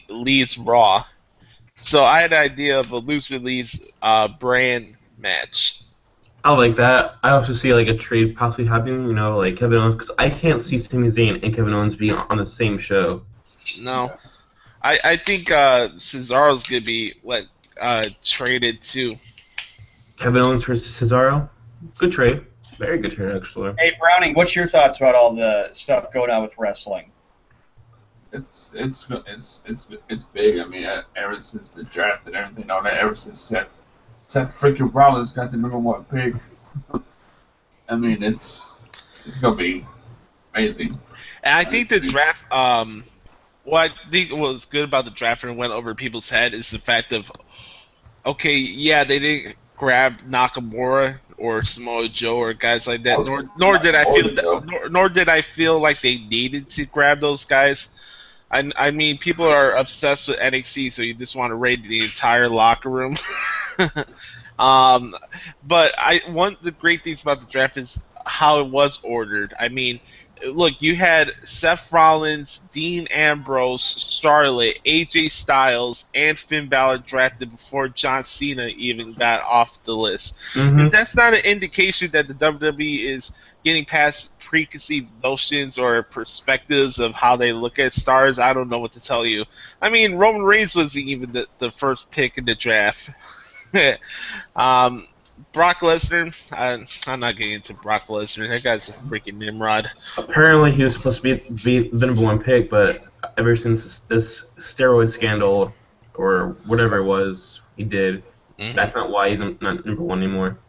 leaves Raw. So I had an idea of a Lose with Lee's brand match. I like that. I also see like a trade possibly happening, like Kevin Owens, because I can't see Sami Zayn and Kevin Owens being on the same show. No. I think Cesaro's going to be traded too. Kevin Owens versus Cesaro? Good trade. Very good trade, actually. Hey, Browning, what's your thoughts about all the stuff going on with wrestling? It's big. I mean, ever since the draft and everything, ever since Seth freaking Rollins got the #1 pick. I mean, it's gonna be amazing. And I think the draft. What I think was good about the draft and went over people's head is the fact of, okay, yeah, they didn't grab Nakamura or Samoa Joe or guys like that. Nor did I feel like they needed to grab those guys. I mean, people are obsessed with NXT, so you just want to raid the entire locker room. But one of the great things about the draft is how it was ordered. I mean, look, you had Seth Rollins, Dean Ambrose, Charlotte, AJ Styles, and Finn Balor drafted before John Cena even got off the list. If Mm-hmm. that's not an indication that the WWE is getting past preconceived notions or perspectives of how they look at stars, I don't know what to tell you. I mean, Roman Reigns wasn't even the first pick in the draft. um, Brock Lesnar, I'm not getting into Brock Lesnar. That guy's a freaking Nimrod. Apparently, he was supposed to be the number one pick, but ever since this steroid scandal or whatever it was he did, that's not why he's not number one anymore.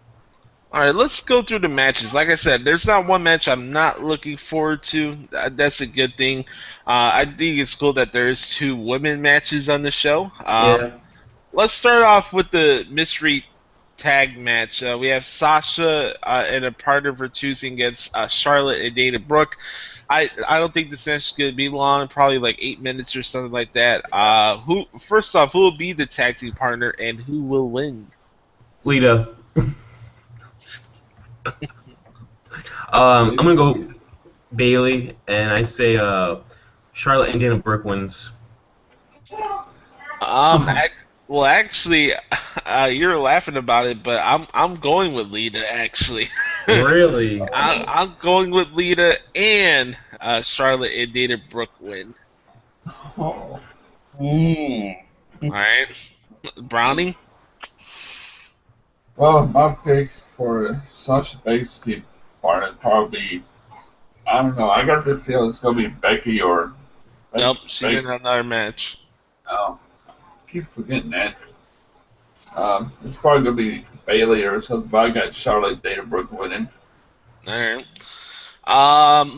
All right, let's go through the matches. Like I said, there's not one match I'm not looking forward to. That's a good thing. I think it's cool that there's 2 women matches on the show. Yeah. Let's start off with the mystery tag match. We have Sasha and a partner of her choosing against Charlotte and Dana Brooke. I don't think this match is going to be long, probably like 8 minutes or something like that. First off, who will be the tag team partner and who will win? Lita. I'm gonna go Bailey, and I say Charlotte and Dana Brooke wins. Well, actually, you're laughing about it, but I'm going with Lita. Actually, Really? I'm going with Lita and Charlotte and Dana Brooke win. Oh. All right, Brownie. Well, my pick for Sasha Banks' team partner would probably, I don't know. I got the feeling it's gonna be Becky or. Nope, she's in another match. Oh, keep forgetting that. It's probably gonna be Bailey or something. But I got Charlotte Dana Brooke winning. All right.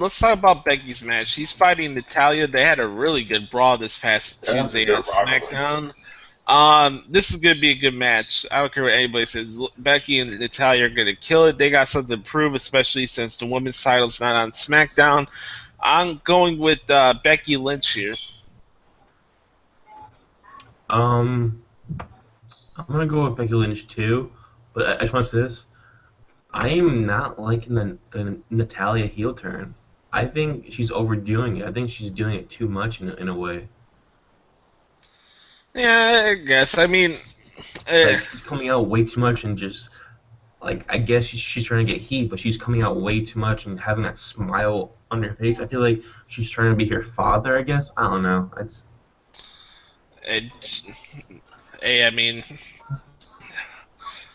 Let's talk about Becky's match. She's fighting Natalya. They had a really good brawl this past Tuesday on SmackDown. This is going to be a good match. I don't care what anybody says. Becky and Natalya are going to kill it. They got something to prove, especially since the women's title's not on SmackDown. I'm going with Becky Lynch here. I'm gonna go with Becky Lynch too, but I just want to say this: I am not liking the Natalya heel turn. I think she's overdoing it. I think she's doing it too much in a way. Yeah, I guess. I mean, Like she's coming out way too much and just like I guess she's trying to get heat, but she's coming out way too much and having that smile on her face. I feel like she's trying to be her father. I guess I don't know. hey, I mean,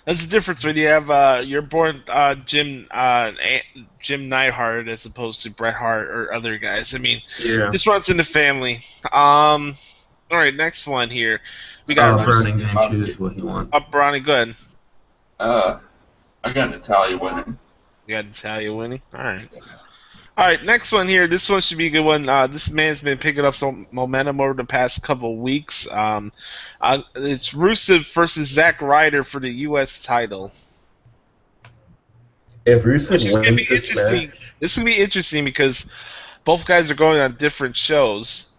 that's the difference when you have you're born Jim Neidhart as opposed to Bret Hart or other guys. I mean, this runs in the family. All right, next one here. We got Browning didn't choose what he wants. Brownie, go ahead. I got Natalya winning. You got Natalya winning. All right, next one here. This one should be a good one. This man's been picking up some momentum over the past couple of weeks. It's Rusev versus Zack Ryder for the U.S. title. If Rusev wins this match, this is gonna be interesting because both guys are going on different shows.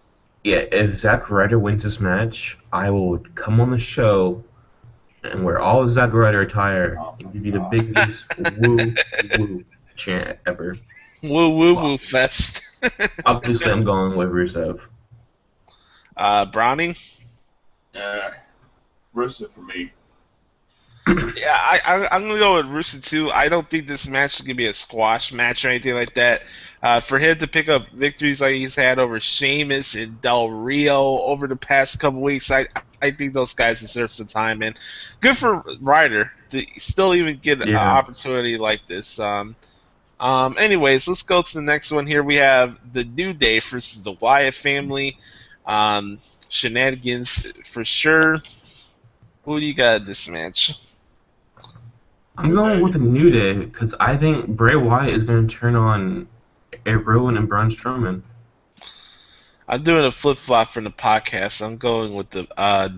Yeah, if Zack Ryder wins this match, I will come on the show and wear all Zack Ryder attire and give you the biggest woo chant ever. Woo fest. Obviously, I'm going with Rusev. Browning? Rusev for me. Yeah, I'm going to go with Rusev too. I don't think this match is going to be a squash match or anything like that. For him to pick up victories like he's had over Sheamus and Del Rio over the past couple weeks, I think those guys deserve some time. And good for Ryder to still even get an opportunity like this. Anyways, let's go to the next one here. We have the New Day versus the Wyatt family. Shenanigans for sure. Who do you got in this match? I'm going with the New Day because I think Bray Wyatt is going to turn on Eric Rowan and Braun Strowman. I'm doing a flip-flop from the podcast. I'm going with the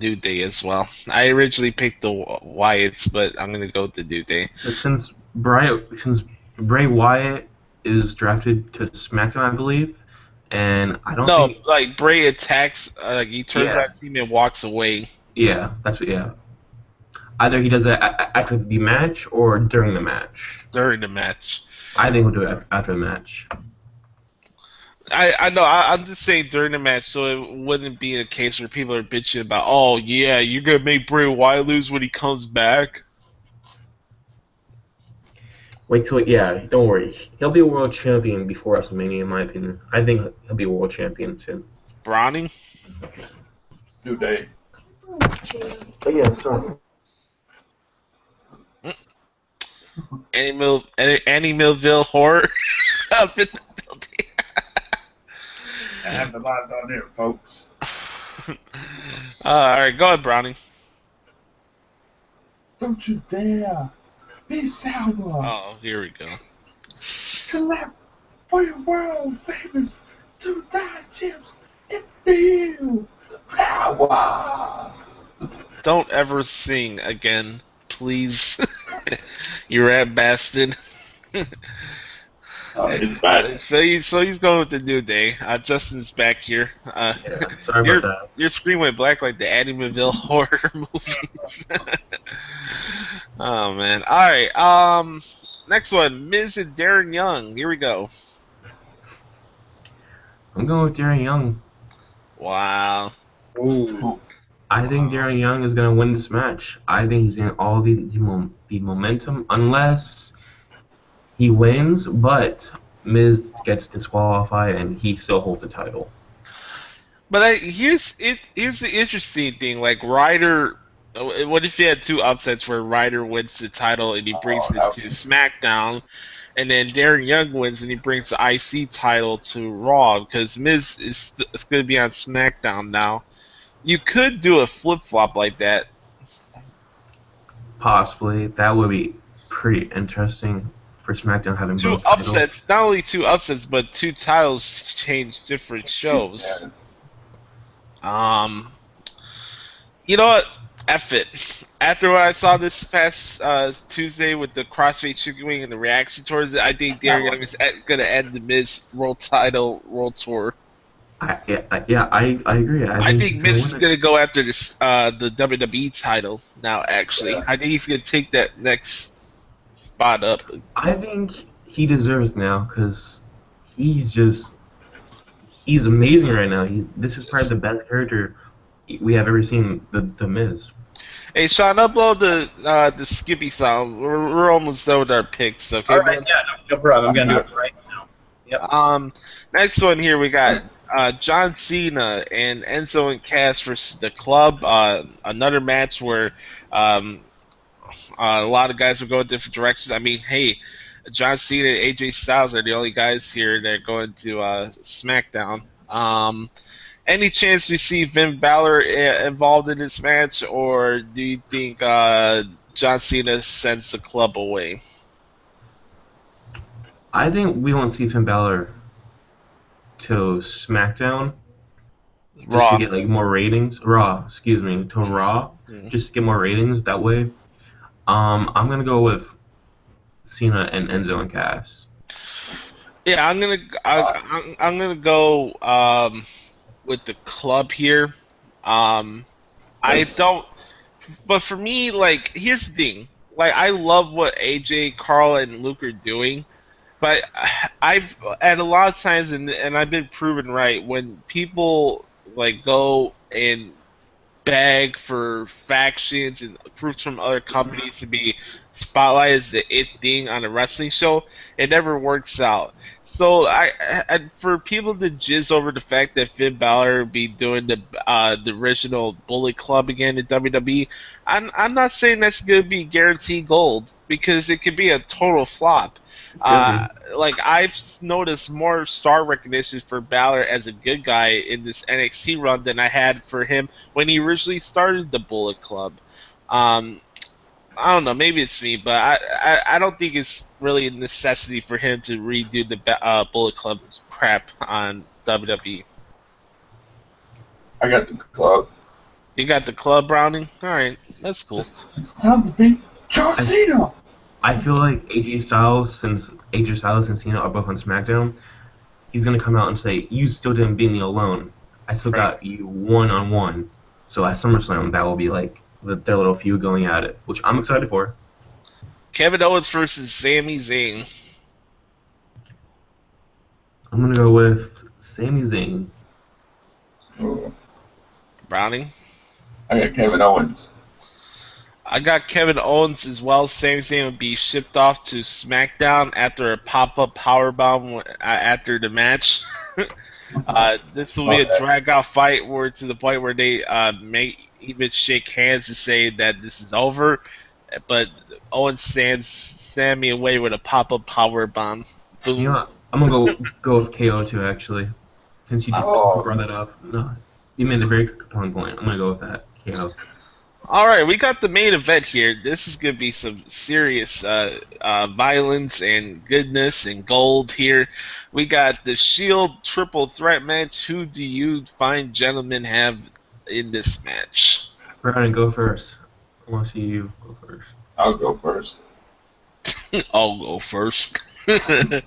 New Day as well. I originally picked the Wyatts, but I'm going to go with the New Day. So since Bray Wyatt is drafted to SmackDown, I believe, and I don't think... No, like Bray attacks, he turns that team and walks away. Yeah, that's what, Either he does it after the match or during the match. During the match. I think he'll do it after the match. I know. I'm just saying during the match, so it wouldn't be a case where people are bitching about, oh yeah, you're gonna make Bray Wyatt lose when he comes back. Wait till don't worry. He'll be a world champion before WrestleMania, in my opinion. I think he'll be a world champion soon. Browning? It's today. But yeah, so Annie Millville horror up in the building. I have the live on here, folks. All right, go ahead, Browning. Don't you dare be sour. Oh, here we go. Collect for your world famous two-time champs and feel the power. Don't ever sing again, please. You rat bastard. It's bad. So he's going with the New Day. Justin's back here. sorry about that. Your screen went black like the Amityville horror movies. Oh man. All right. Next one, Miz and Darren Young. Here we go. I'm going with Darren Young. Wow. Ooh. I think Darren Young is going to win this match. I think he's getting all the momentum, unless he wins, but Miz gets disqualified and he still holds the title. But here's the interesting thing. Like Ryder, what if you had two upsets where Ryder wins the title and he brings it to SmackDown, and then Darren Young wins and he brings the IC title to Raw because Miz is going to be on SmackDown now. You could do a flip flop like that. Possibly. That would be pretty interesting for SmackDown having Two both upsets, not only two upsets, but two titles change different shows. You know what? F it. After what I saw this past Tuesday with the CrossFit Chicken Wing and the reaction towards it, I think Darren Young is going to end the Miz World Tour. I agree. I think Miz is going to go after this the WWE title now, actually. Yeah. I think he's going to take that next spot up. I think he deserves now because he's amazing right now. This is probably the best character we have ever seen, the Miz. Hey, Sean, upload the Skippy song. We're almost done with our picks, okay? All right, yeah, no problem. I'm going to do it right now. Yep. Next one here, we got John Cena and Enzo and Cass versus the Club. Another match where a lot of guys will go in different directions. I mean, hey, John Cena and AJ Styles are the only guys here that are going to SmackDown. Any chance we see Finn Balor involved in this match, or do you think John Cena sends the Club away? I think we won't see Finn Balor to SmackDown just to get like more ratings. Raw, excuse me, to Raw, just to get more ratings that way. I'm gonna go with Cena and Enzo and Cass. Yeah, I'm gonna go with the Club here. I don't, but for me, like, here's the thing. Like, I love what AJ, Carl, and Luke are doing. But I've at a lot of times, and I've been proven right, when people like go and beg for factions and groups from other companies to be spotlighted as the it thing on a wrestling show, it never works out. So I for people to jizz over the fact that Finn Balor be doing the original Bullet Club again in WWE, I'm not saying that's gonna be guaranteed gold because it could be a total flop. Like I've noticed more star recognition for Balor as a good guy in this NXT run than I had for him when he originally started the Bullet Club. I don't know, maybe it's me, but I don't think it's really a necessity for him to redo the Bullet Club crap on WWE. I got the Club. You got the Club, Browning? Alright, that's cool. It's time to beat John Cena! I feel like AJ Styles and Cena are both on SmackDown, he's going to come out and say, you still didn't beat me alone. I still got you one-on-one. So at SummerSlam, that will be like their little feud going at it, which I'm excited for. Kevin Owens versus Sami Zayn. I'm gonna go with Sami Zayn. Ooh. Browning. I got Kevin Owens. I got Kevin Owens as well. Sami Zayn would be shipped off to SmackDown after a pop-up powerbomb after the match. This will be a drag-out fight where to the point where they may even shake hands to say that this is over. But Owens sends Sami away with a pop-up powerbomb. Boom. You know what? I'm gonna go with KO too, actually. Since you brought that up. No, you made a very compelling point. I'm gonna go with that. KO. All right, we got the main event here. This is going to be some serious violence and goodness and gold here. We got the Shield triple threat match. Who do you fine gentlemen have in this match? Brian, go first. I want to see you go first. I'll go first. I'll go first. I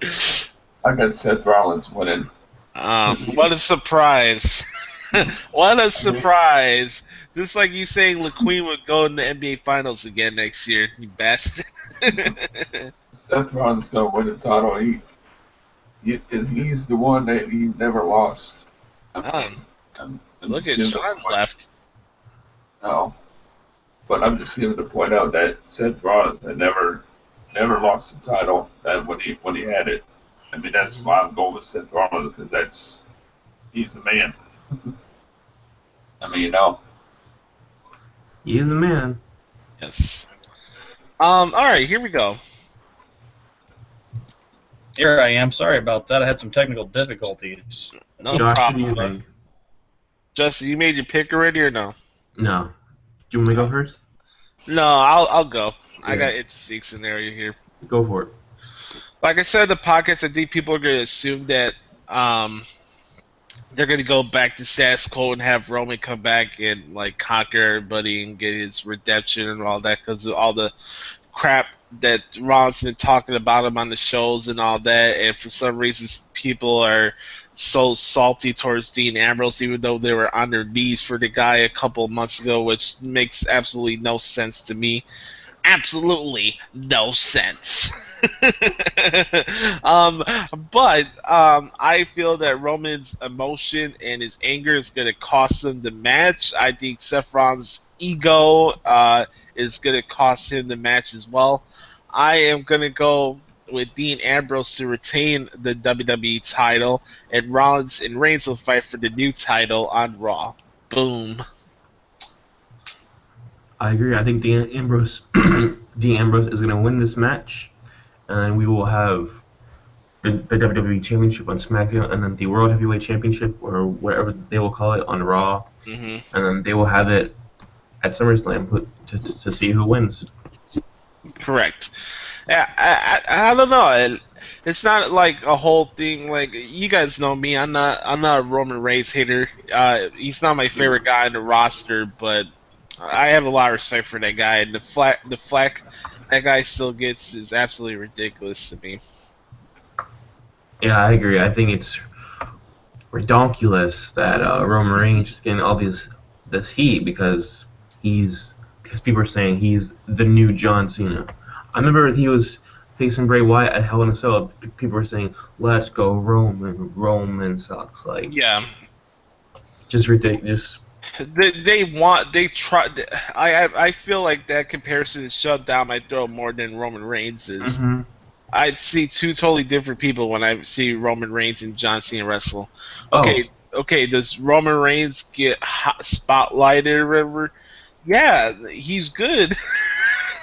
got Seth Rollins winning. What a surprise. What a surprise. Just like you saying LaQueen would go in the NBA Finals again next year, you bastard. Seth Rollins going to win the title. He's the one that he never lost. Look at Sean left. No. But I'm just giving to point out that Seth Rollins had never lost the title when he had it. I mean, that's why I'm going with Seth Rollins, because he's the man. I mean, you know. He is a man. Yes. All right, here we go. Here I am. Sorry about that. I had some technical difficulties. No Josh, problem. what do you think? Justin, you made your pick already or no? No. Do you want me to go first? No, I'll go. Yeah. I got an interesting scenario here. Go for it. Like I said in the podcast, I think people are going to assume that they're going to go back to status quo and have Roman come back and like conquer everybody and get his redemption and all that because of all the crap that Ron's been talking about him on the shows and all that. And for some reason, people are so salty towards Dean Ambrose, even though they were on their knees for the guy a couple of months ago, which makes absolutely no sense to me. Absolutely no sense. But I feel that Roman's emotion and his anger is going to cost him the match. I think Seth Rollins' ego is going to cost him the match as well. I am going to go with Dean Ambrose to retain the WWE title, and Rollins and Reigns will fight for the new title on Raw. Boom. I agree. I think Dean Ambrose is going to win this match, and we will have the WWE Championship on SmackDown, and then the World Heavyweight Championship, or whatever they will call it, on Raw. Mm-hmm. And then they will have it at SummerSlam to see who wins. Correct. I don't know. It's not like a whole thing. Like you guys know me, I'm not a Roman Reigns hater. He's not my favorite guy on the roster, but I have a lot of respect for that guy. And the flack that guy still gets is absolutely ridiculous to me. Yeah, I agree. I think it's ridiculous that Roman Reigns is getting all this heat because people are saying he's the new John Cena. I remember he was facing Bray Wyatt at Hell in a Cell. People were saying, "Let's go Roman. Roman sucks." Like, Yeah. just ridiculous. I feel like that comparison is shoved down my throat more than Roman Reigns is. Mm-hmm. I'd see two totally different people when I see Roman Reigns and John Cena wrestle. Oh. Okay, does Roman Reigns get spotlighted or whatever? Yeah, he's good.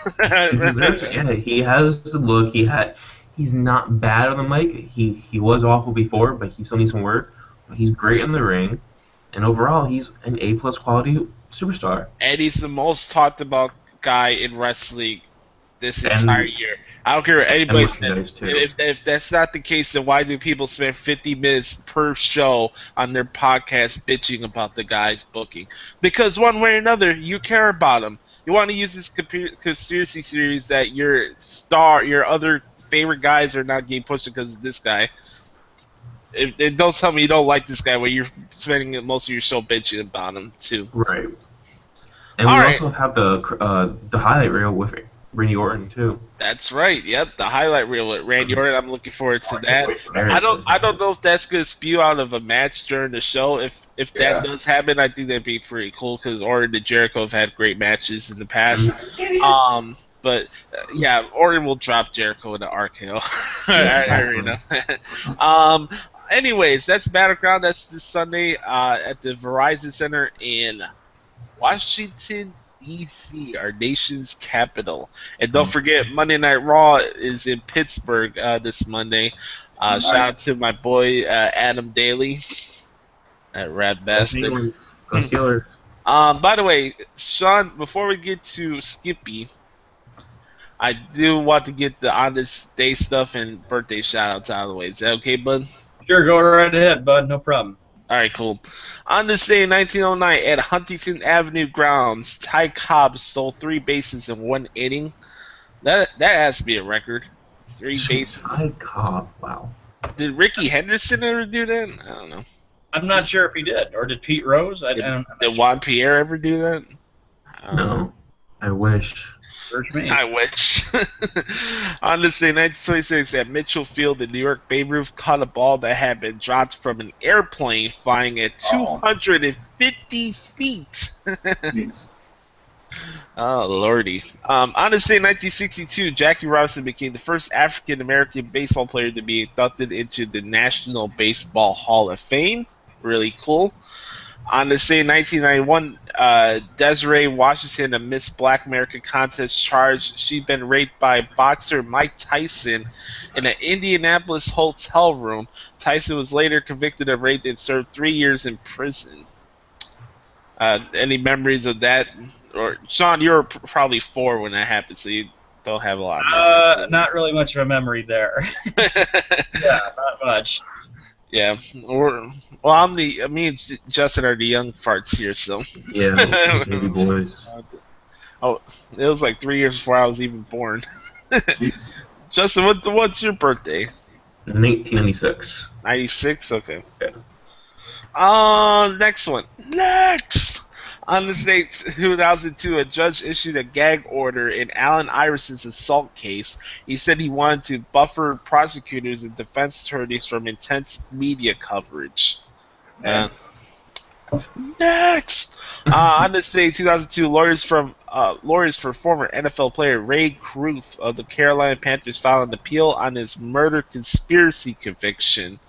He deserves it. Yeah, he has the look. He's not bad on the mic. He was awful before, but he still needs some work. But he's great in the ring, and overall, he's an A+ quality superstar. And he's the most talked about guy in wrestling this entire year. I don't care what anybody says. If that's not the case, then why do people spend 50 minutes per show on their podcast bitching about the guy's booking? Because one way or another, you care about him. You want to use this conspiracy series that your other favorite guys are not getting pushed because of this guy. Don't tell me you don't like this guy when you're spending most of your show bitching about him, too. Right. And All we right. also have the highlight reel with Randy Orton too. That's right. Yep, the highlight reel with Randy Orton. I'm looking forward to that. Very I don't exciting. know if that's gonna spew out of a match during the show. If that Yeah. does happen, I think that'd be pretty cool because Orton and Jericho have had great matches in the past. But yeah, Orton will drop Jericho in the RKO. I already know. um. Anyways, that's Battleground. That's this Sunday at the Verizon Center in Washington, D.C., our nation's capital. And don't forget, Monday Night Raw is in Pittsburgh this Monday. Shout out to my boy Adam Daly, that rat bastard. Go Steelers. By the way, Sean, before we get to Skippy, I do want to get the on this day stuff and birthday shout outs out of the way. Is that okay, bud? Sure, go right ahead, bud. No problem. All right, cool. On this day in 1909, at Huntington Avenue grounds, Ty Cobb stole 3 bases in 1 inning. That has to be a record. 3 bases. Ty Cobb, wow. Did Ricky Henderson ever do that? I don't know. I'm not sure if he did, or did Pete Rose? Did Juan Pierre ever do that? No, I wish. Search me. I wish. On this day, 1926, at Mitchell Field in New York, Babe Ruth caught a ball that had been dropped from an airplane flying at 250 feet. Oh, lordy. On this day, 1962, Jackie Robinson became the first African-American baseball player to be inducted into the National Baseball Hall of Fame. Really cool. On this day, 1991, Desiree Washington, a Miss Black America contest, charged she'd been raped by boxer Mike Tyson in an Indianapolis hotel room. Tyson was later convicted of rape and served 3 years in prison. Any memories of that? Or Sean, you were probably 4 when that happened, so you don't have a lot of memories. Not really much of a memory there. Yeah, not much. Yeah, well, me and Justin are the young farts here, so. Yeah, baby boys. Oh, it was like 3 years before I was even born. Justin, what's your birthday? 1996. 96? Okay. Yeah. Next one. Next! On this date, 2002, a judge issued a gag order in Allen Iverson's assault case. He said he wanted to buffer prosecutors and defense attorneys from intense media coverage. Next! On this day, 2002, lawyers for former NFL player Ray Kruth of the Carolina Panthers filed an appeal on his murder conspiracy conviction.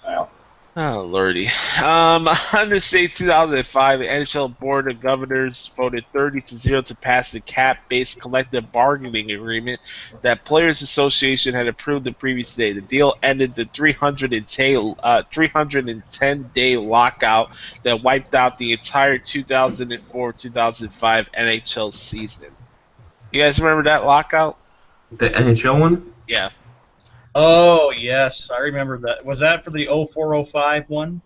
Wow. Oh, lordy. On this day, 2005, the NHL Board of Governors voted 30-0 to pass the cap-based collective bargaining agreement that Players Association had approved the previous day. The deal ended the 310-day lockout that wiped out the entire 2004-2005 NHL season. You guys remember that lockout? The NHL one? Yeah. Oh, yes, I remember that. Was that for the 04-05 one?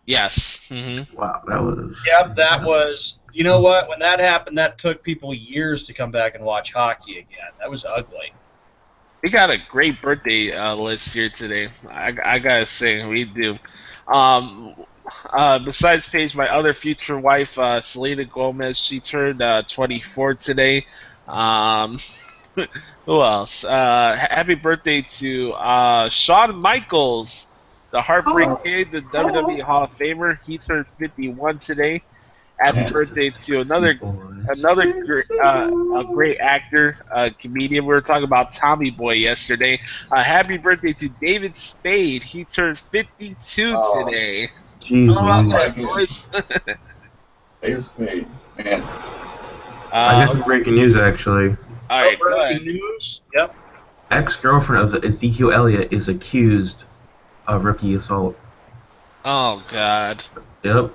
Yes. Mm-hmm. Wow, that was. Yep, that was. You know what? When that happened, that took people years to come back and watch hockey again. That was ugly. We got a great birthday list here today. I gotta say, we do. Besides Paige, my other future wife, Selena Gomez, she turned 24 today. Who else? Happy birthday to Shawn Michaels, the Heartbreak Kid, the WWE Hall of Famer. He turned 51 today. Happy birthday to another great actor, comedian. We were talking about Tommy Boy yesterday. Happy birthday to David Spade. He turned 52 today. Jeez, David Spade, man. I got some breaking news actually. All right, go ahead. Breaking news. Yep. Ex-girlfriend of Ezekiel Elliott is accused of rookie assault. Oh God. Yep.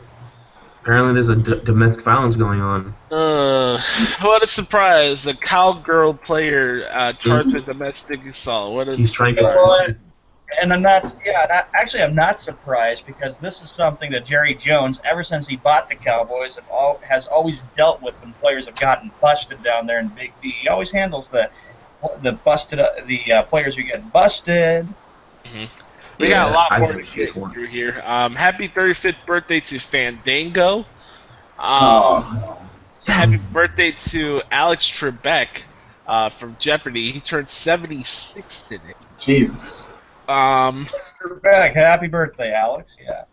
Apparently, there's a domestic violence going on. What a surprise! A cowgirl player charged with domestic assault. What a He's trying to. Well, and I'm not. Yeah, actually, I'm not surprised because this is something that Jerry Jones, ever since he bought the Cowboys, has always dealt with when players have gotten busted down there in Big B. He always handles the players who get busted. Mm-hmm. We got a lot more to get through here. Happy 35th birthday to Fandango. Oh, Happy birthday to Alex Trebek from Jeopardy. He turned 76 today. Jesus. You're back. Happy birthday, Alex. Yeah.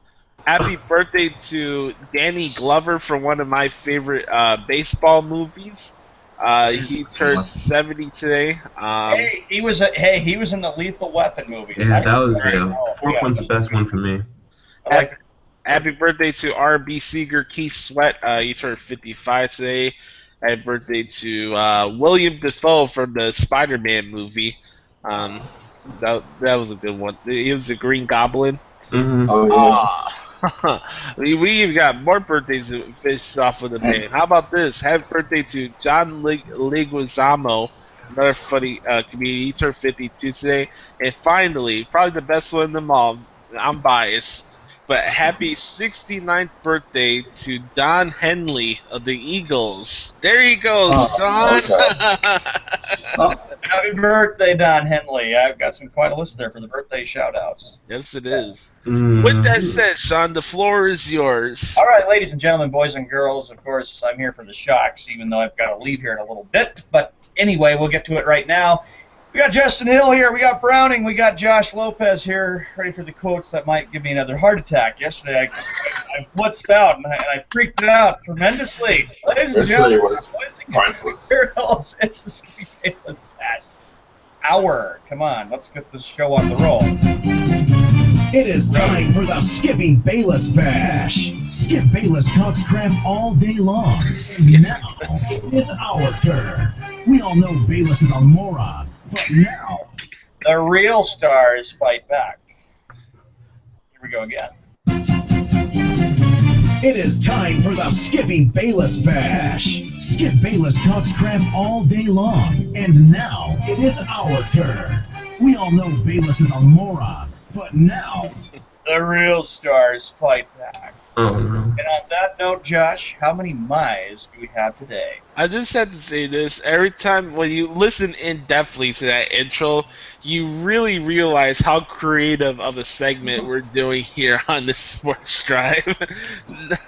Happy birthday to Danny Glover from one of my favorite baseball movies. He turned 70 today. Hey, he was in the Lethal Weapon movies. Yeah, that was Fourth one's the best one for me. I like Happy birthday to R&B singer Keith Sweat. He turned 55 today. Happy birthday to William Dafoe from the Spider-Man movie. That was a good one. He was the Green Goblin. Mm-hmm. Oh, yeah. We even got more birthdays to finish off with the band. How about this? Happy birthday to John Leguizamo, another funny comedian. He turned 52 today. And finally, probably the best one of them all, I'm biased, but happy 69th birthday to Don Henley of the Eagles. There you go, Sean. Okay. Happy birthday, Don Henley. I've got quite a list there for the birthday shout-outs. Yes, it is. With that said, Sean, the floor is yours. All right, ladies and gentlemen, boys and girls, of course, I'm here for the shocks, even though I've got to leave here in a little bit. But anyway, we'll get to it right now. We got Justin Hill here, we got Browning, we got Josh Lopez here, ready for the quotes that might give me another heart attack. Yesterday, I blitzed out, and I freaked out tremendously. Ladies and gentlemen, boys and girls, it's the Skippy Bayless Bash Hour. Come on, let's get this show on the roll. It is time for the Skippy Bayless Bash. Skip Bayless talks crap all day long. And now, it's our turn. We all know Bayless is a moron, but now... The real stars fight back. Here we go again. It is time for the Skippy Bayless Bash. Skip Bayless talks crap all day long, and now it is our turn. We all know Bayless is a moron, but now... The real stars fight back. Oh, no. And on that note, Josh, how many My's do we have today? I just had to say this. Every time when you listen in-depthly to that intro, you really realize how creative of a segment we're doing here on the Sports Drive.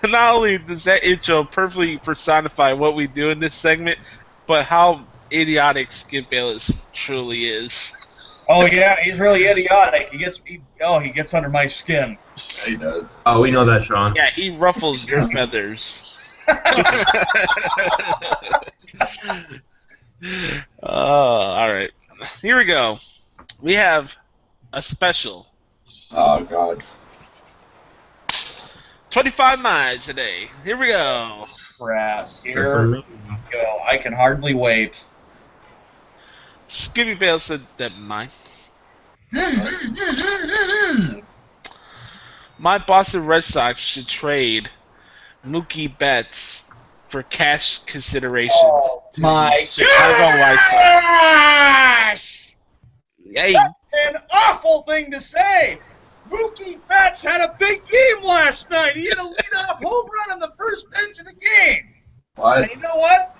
Not only does that intro perfectly personify what we do in this segment, but how idiotic Skip Bayless truly is. Oh yeah, he's really idiotic. He gets under my skin. Yeah, he does. Oh, we know that, Sean. Yeah, he ruffles your feathers. All right. Here we go. We have a special. Oh, God. 25 miles today. Here we go. Crap. That's Here on we me. go. I can hardly wait. Skippy Bale said that mine. My Boston Red Sox should trade Mookie Betts for cash considerations. Oh to my Chicago White Sox. gosh! Yay. That's an awful thing to say. Mookie Betts had a big game last night. He hit a leadoff home run on the first pitch of the game. What? And you know what?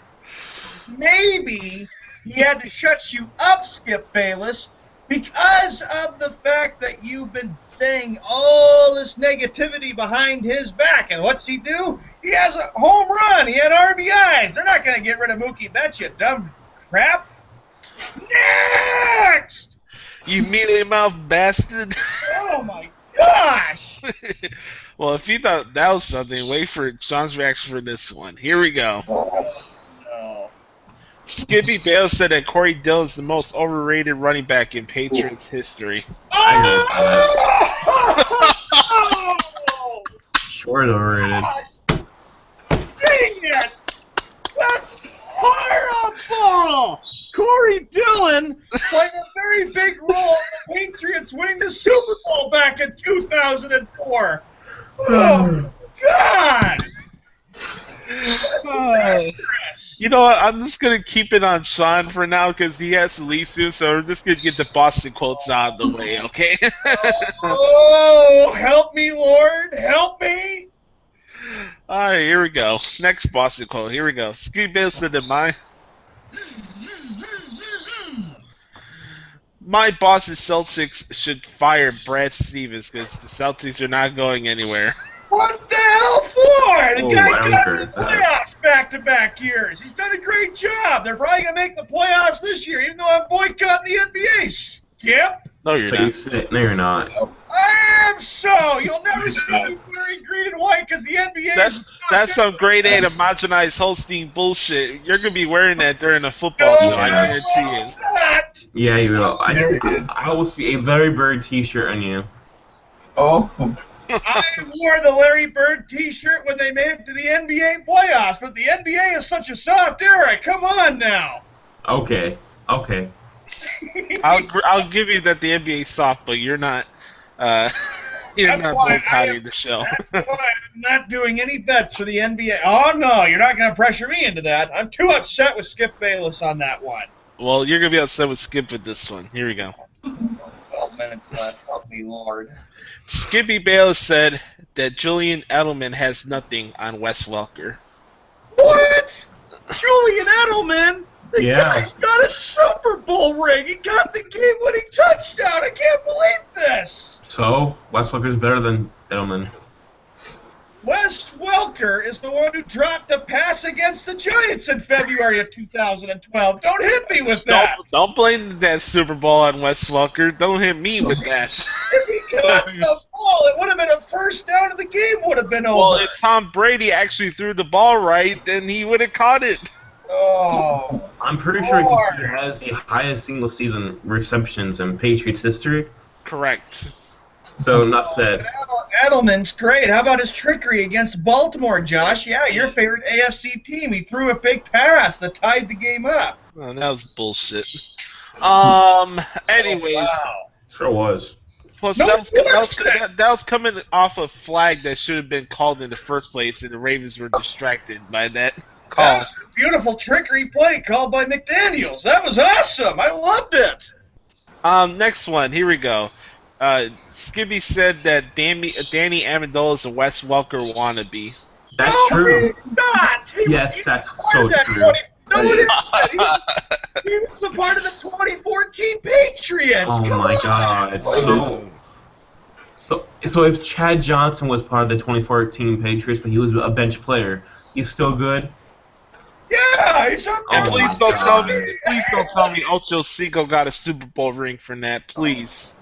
Maybe he had to shut you up, Skip Bayless, because of the fact that you've been saying all this negativity behind his back. And what's he do? He has a home run. He had RBIs. They're not going to get rid of Mookie Betts, you dumb crap. Next! You mealy mouth bastard. Oh, my gosh! Well, if you thought that was something, wait for Sean's reaction for this one. Here we go. No. Skippy Bale said that Corey Dillon is the most overrated running back in Patriots history. Oh! Short overrated. Dang it! That's horrible! Corey Dillon played a very big role in the Patriots winning the Super Bowl back in 2004. Oh, God! That's disastrous. You know what? I'm just going to keep it on Sean for now because he has to leave soon, so we're just going to get the Boston quotes out of the way, okay? Oh, help me, Lord. Help me. All right, here we go. Next Boston quote. Here we go. Skippy Bale said that my Boston Celtics should fire Brad Stevens because the Celtics are not going anywhere. What the hell for? The Oh, guy I got heard in the that. playoffs. back-to-back years. He's done a great job. They're probably going to make the playoffs this year, even though I'm boycotting the NBA. Skip. No, you're not. No, you're not. I am so. You'll never see me wearing green and white because the NBA. That's some grade A homogenized Holstein bullshit. You're gonna be wearing that during a football game. I guarantee it. Yeah, you will. I will see a Larry Bird T-shirt on you. Oh. I wore the Larry Bird T-shirt when they made it to the NBA playoffs, but the NBA is such a soft era. Come on now. Okay. I'll give you that the NBA is soft, but you're not. You're not boycotting the show. That's why I'm not doing any bets for the NBA. Oh no, you're not going to pressure me into that. I'm too upset with Skip Bayless on that one. Well, you're gonna be upset with Skip with this one. Here we go. 12 minutes left. Help me, Lord. Skippy Bayless said that Julian Edelman has nothing on Wes Welker. What? Julian Edelman? The Yeah. guy's got a Super Bowl ring. He got the game-winning touchdown. I can't believe this. So, Wes Welker's better than Edelman. Wes Welker is the one who dropped a pass against the Giants in February of 2012. Don't hit me with that. Don't blame that Super Bowl on Wes Welker. Don't hit me with that. If he caught the ball, it would have been a first down and the game would have been over. Well, if Tom Brady actually threw the ball right, then he would have caught it. Oh. I'm pretty sure he has the highest single-season receptions in Patriots history. Correct. So, not said. Edelman's great. How about his trickery against Baltimore, Josh? Yeah, your favorite AFC team. He threw a big pass that tied the game up. Oh, that was bullshit. Anyways. Wow. Sure was. Plus, No, that was coming off a flag that should have been called in the first place, and the Ravens were distracted by that call. That was a beautiful trickery play called by McDaniels. That was awesome. I loved it. Next one. Here we go. Skibby said that Danny Amendola is a Wes Welker wannabe. That's No, true. he's not. Yes, that's so That true. No, it isn't. He was a part of the 2014 Patriots. Oh Come my on. God. So if Chad Johnson was part of the 2014 Patriots, but he was a bench player, he's still good? Yeah, he's up there. Oh Please my don't God. tell me Ocho Cinco got a Super Bowl ring from that, please.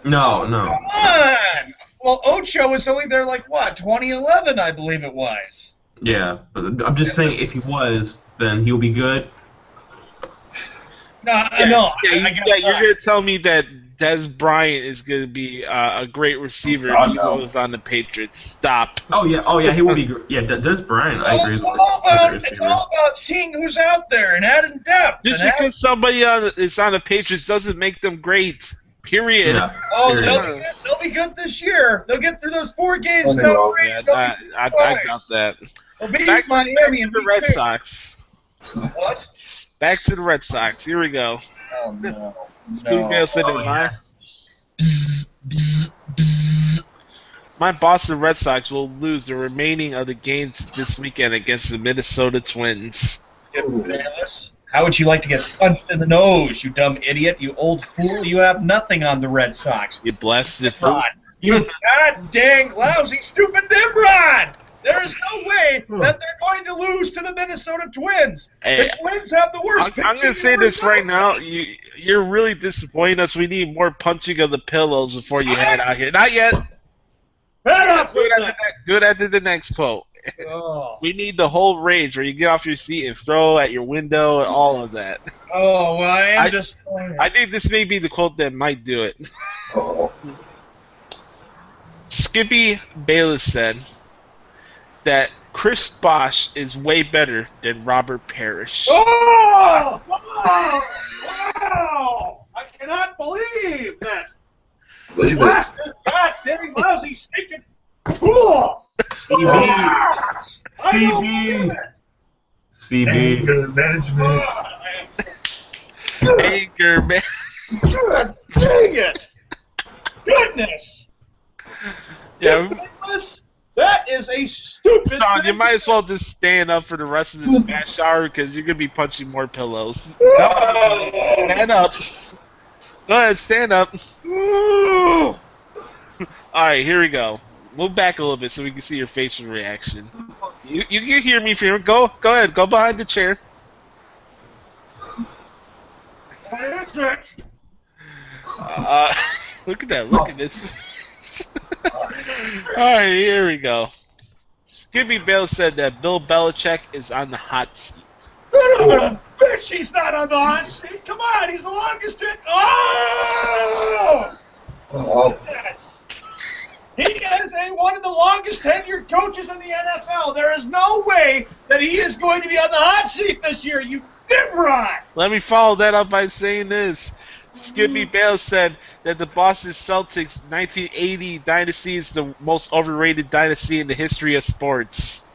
No. Come on. Well, Ocho was only there like, what, 2011, I believe it was. Yeah, but I'm just saying if he was, then he'll be good. No, I know. Yeah, you're going to tell me that Des Bryant is going to be a great receiver if he was on the Patriots. Stop. Oh yeah, he will be. Yeah, Des Bryant, I agree. It's all about seeing who's out there and adding depth. Just because somebody is on the Patriots doesn't make them great. Period. Yeah. Oh, Period. they'll be good this year. They'll get through those 4 games. Yeah, I doubt that. Back to the Red Sox. What? Back to the Red Sox. Here we go. Oh, no. Spoonbill said my Boston Red Sox will lose the remaining of the games this weekend against the Minnesota Twins. How would you like to get punched in the nose, you dumb idiot, you old fool? You have nothing on the Red Sox. You blasted fool. Nimrod. You god dang lousy stupid Nimrod! There is no way that they're going to lose to the Minnesota Twins. Hey, the Twins have the worst I'm going to say this right now. You're really disappointing us. We need more punching of the pillows before you head out here. Not yet. Good after the next quote. Oh. We need the whole rage where you get off your seat and throw at your window and all of that. Oh, well, I am disappointed. I think this may be the quote that might do it. Skippy Bayless said that Chris Bosh is way better than Robert Parrish. Oh! Wow! I cannot believe this. Blasted, god dang lousy stinking fool! CB. Anger management. Anger, man. God dang it! Goodness! Yeah, That is a stupid Sean, you thing. might as well just stand up for the rest of this bash hour because you're going to be punching more pillows. Oh. Stand up. Go ahead, stand up. Alright, here we go. Move back a little bit so we can see your facial reaction. You can hear me, Freeman. Go ahead. Go behind the chair. That's it. Look at that. Look at this. All right, here we go. Skippy Bale said that Bill Belichick is on the hot seat. Son of a bitch, he's not on the hot seat. Come on, he's the longest hit. Oh! Yes. He is one of the longest tenured coaches in the NFL. There is no way that he is going to be on the hot seat this year. You nimrod! Let me follow that up by saying this. Skippy Bale said that the Boston Celtics 1980 dynasty is the most overrated dynasty in the history of sports.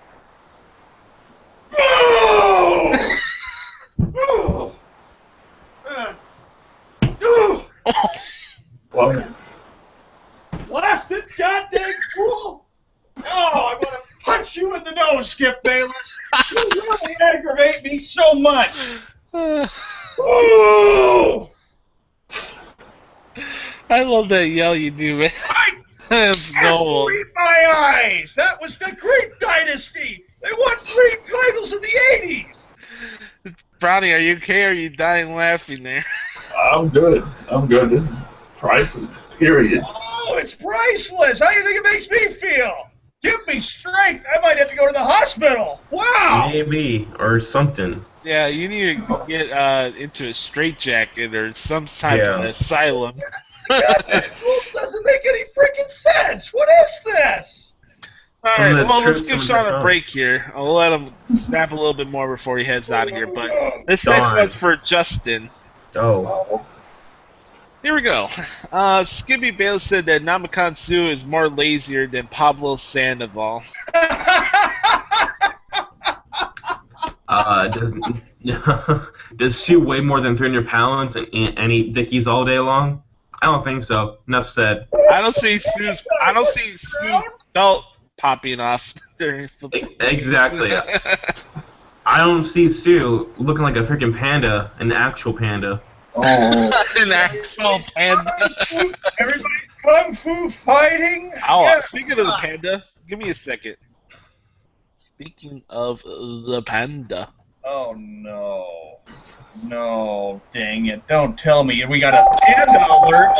Oh! Well, Blasted goddamn fool! Oh, I'm gonna punch you in the nose, Skip Bayless. You really aggravate me so much. Oh! I love that yell you do, man. That's gold. Believe my eyes! That was the Greek dynasty. They won 3 titles in the 80s. Brownie, are you okay? Or are you dying laughing there? I'm good. This is priceless. Period. Oh, it's priceless. How do you think it makes me feel? Give me strength. I might have to go to the hospital. Wow. Maybe, or something. Yeah, you need to get into a straitjacket or some type of asylum. That doesn't make any freaking sense. What is this? All right, well, let's give Sean a break here. I'll let him snap a little bit more before he heads out of here. But this next one's for Justin. Oh. Here we go. Skippy Bale said that Ndamukong Suh is more lazier than Pablo Sandoval. Does Sue weigh more than 300 pounds and eat Dickies all day long? I don't think so. Enough said. I don't see Sue's belt popping off. Exactly. I don't see Sue looking like a freaking panda, an actual panda. Oh. An actual panda. Everybody kung fu fighting. Oh, Yeah. speaking of the panda, give me a second. Speaking of the panda. Oh no. No, dang it. Don't tell me. We got a panda alert.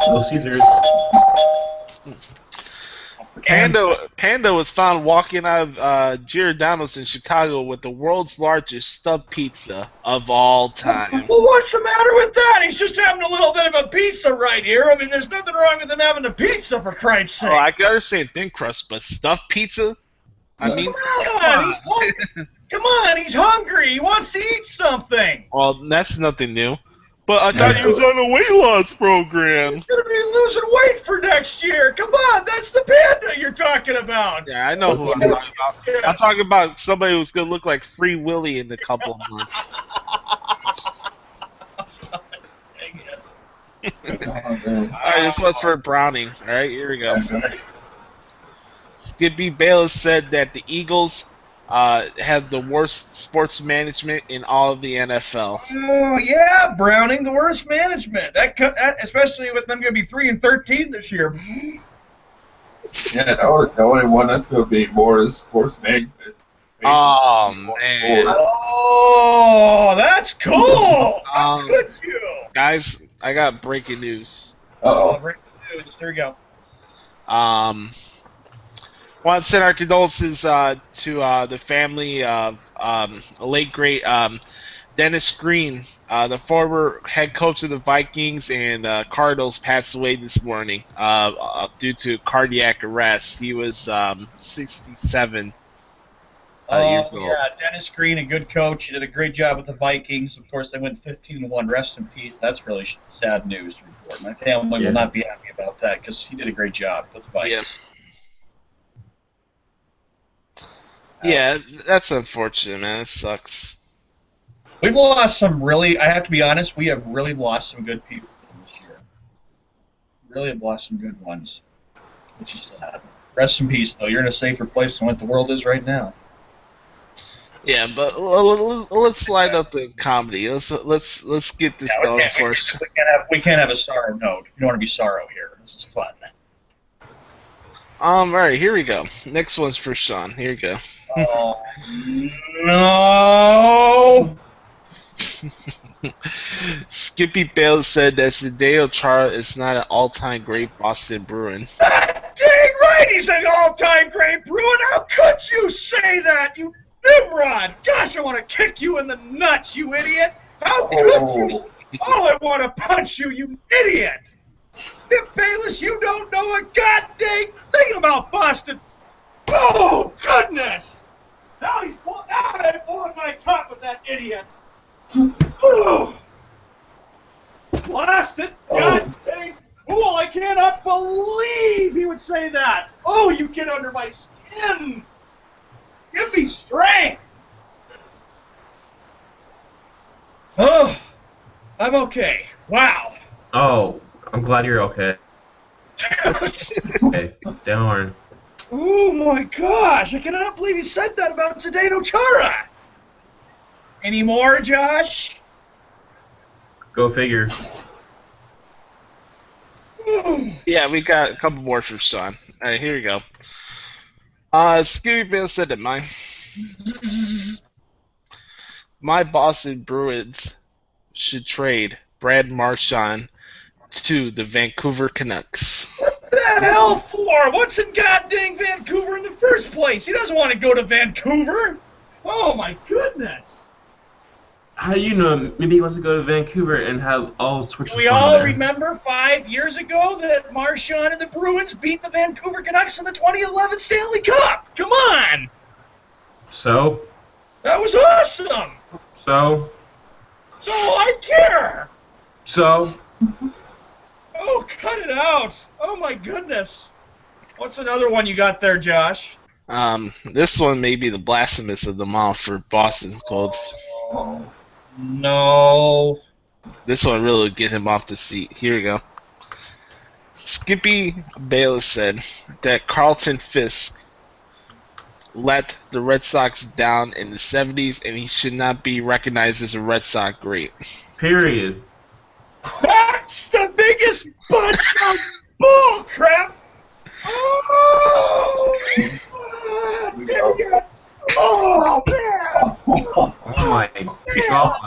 No Caesars. Panda was found walking out of Giordano's in Chicago with the world's largest stuffed pizza of all time. Well, what's the matter with that? He's just having a little bit of a pizza right here. I mean, there's nothing wrong with him having a pizza, for Christ's sake. Oh, I can understand thin crust, but stuffed pizza? I mean, Come on, he's hungry. He wants to eat something. Well, that's nothing new. But I thought he was on a weight loss program. He's going to be losing weight for next year. Come on, that's the panda you're talking about. Yeah, I know who I'm talking about. Yeah. I'm talking about somebody who's going to look like Free Willy in a couple of months. All right, this one's for Browning. All right, here we go. Skippy Bayless said that the Eagles have the worst sports management in all of the NFL. Oh yeah, Browning, the worst management. That especially with them going to be 3-13 this year. Yeah, the only one that's going to be more is sports management. Oh man! Oh, that's cool. Good you. Guys, I got breaking news. Uh-oh. Breaking news. There you go. Want to send our condolences to the family of late great Dennis Green, the former head coach of the Vikings and Cardinals, passed away this morning due to cardiac arrest. He was 67 years old. Yeah, Dennis Green, a good coach. He did a great job with the Vikings. Of course, they went 15-1. Rest in peace. That's really sad news to report. My family will not be happy about that because he did a great job with the Vikings. Yeah, that's unfortunate, man. It sucks. We've lost some I have to be honest, we have really lost some good people this year. Really have lost some good ones, which is sad. Rest in peace, though. You're in a safer place than what the world is right now. Yeah, but let's slide up the comedy. Let's get this going first. We can't have a sorrow note. You don't want to be sorrow here. This is fun. All right, here we go. Next one's for Sean. Here we go. Oh, no. Skippy Bale said that Hideo Chara is not an all-time great Boston Bruin. Dang right, he's an all-time great Bruin. How could you say that, you Nimrod? Gosh, I want to kick you in the nuts, you idiot. How could you? Oh, I want to punch you, you idiot. Skip Bayless, you don't know a goddamn thing about Boston. Oh, goodness. Now I'm pulling my top with that idiot. Oh. Blasted goddamn fool. I cannot believe he would say that. Oh, you get under my skin. Give me strength. Oh, I'm okay. Wow. Oh, I'm glad you're okay. Okay, darn. Oh my gosh, I cannot believe he said that about Zdeno Chara. Any more, Josh? Go figure. Yeah, we got a couple more for Sean. All right, here you go. Skippy Bale said that my Boston Bruins should trade Brad Marchand to the Vancouver Canucks. What the hell for? What's in goddamn Vancouver in the first place? He doesn't want to go to Vancouver. Oh my goodness. How do you know? Maybe he wants to go to Vancouver and have all sorts of We fun all there. remember 5 years ago that Marchand and the Bruins beat the Vancouver Canucks in the 2011 Stanley Cup. Come on. So? That was awesome. So? So I care. So? Oh, cut it out. Oh my goodness. What's another one you got there, Josh? This one may be the blasphemous of them all for Boston Colts. Oh, no. This one really would get him off the seat. Here we go. Skippy Bayless said that Carlton Fisk let the Red Sox down in the 70s and he should not be recognized as a Red Sox great. Period. That's the biggest bunch of bull crap. Oh, idiot. Oh, man. Oh my god.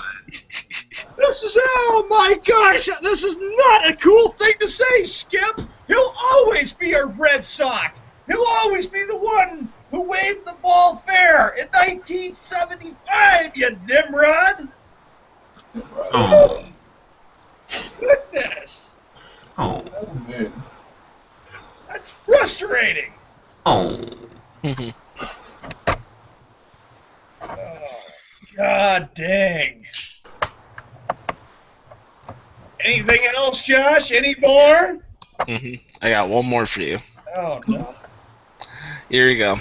Oh my gosh, this is not a cool thing to say, Skip. He'll always be a Red Sox. He'll always be the one who waved the ball fair in 1975, you Nimrod. Oh. Goodness. Oh. Man. That's frustrating. Oh. Oh, God dang. Anything else, Josh? Any more? I got one more for you. Oh, no. Here we go.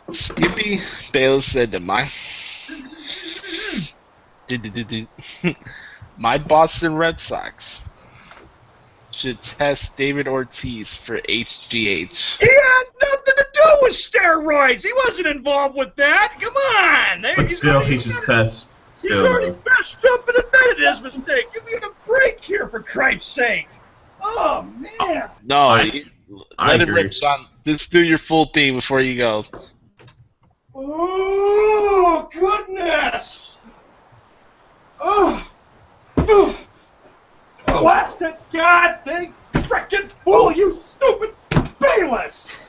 Skippy Bayless said that my Boston Red Sox should test David Ortiz for HGH. He had nothing to do with steroids. He wasn't involved with that. Come on. But still, he should test. He's already messed up and admitted his mistake. Give me a break here, for Christ's sake. Oh, man. No, I let it agree. rip, Sean. Just do your full thing before you go. Oh, goodness. Oh. Oh. Blasted goddamn frickin' fool, you stupid Bayless!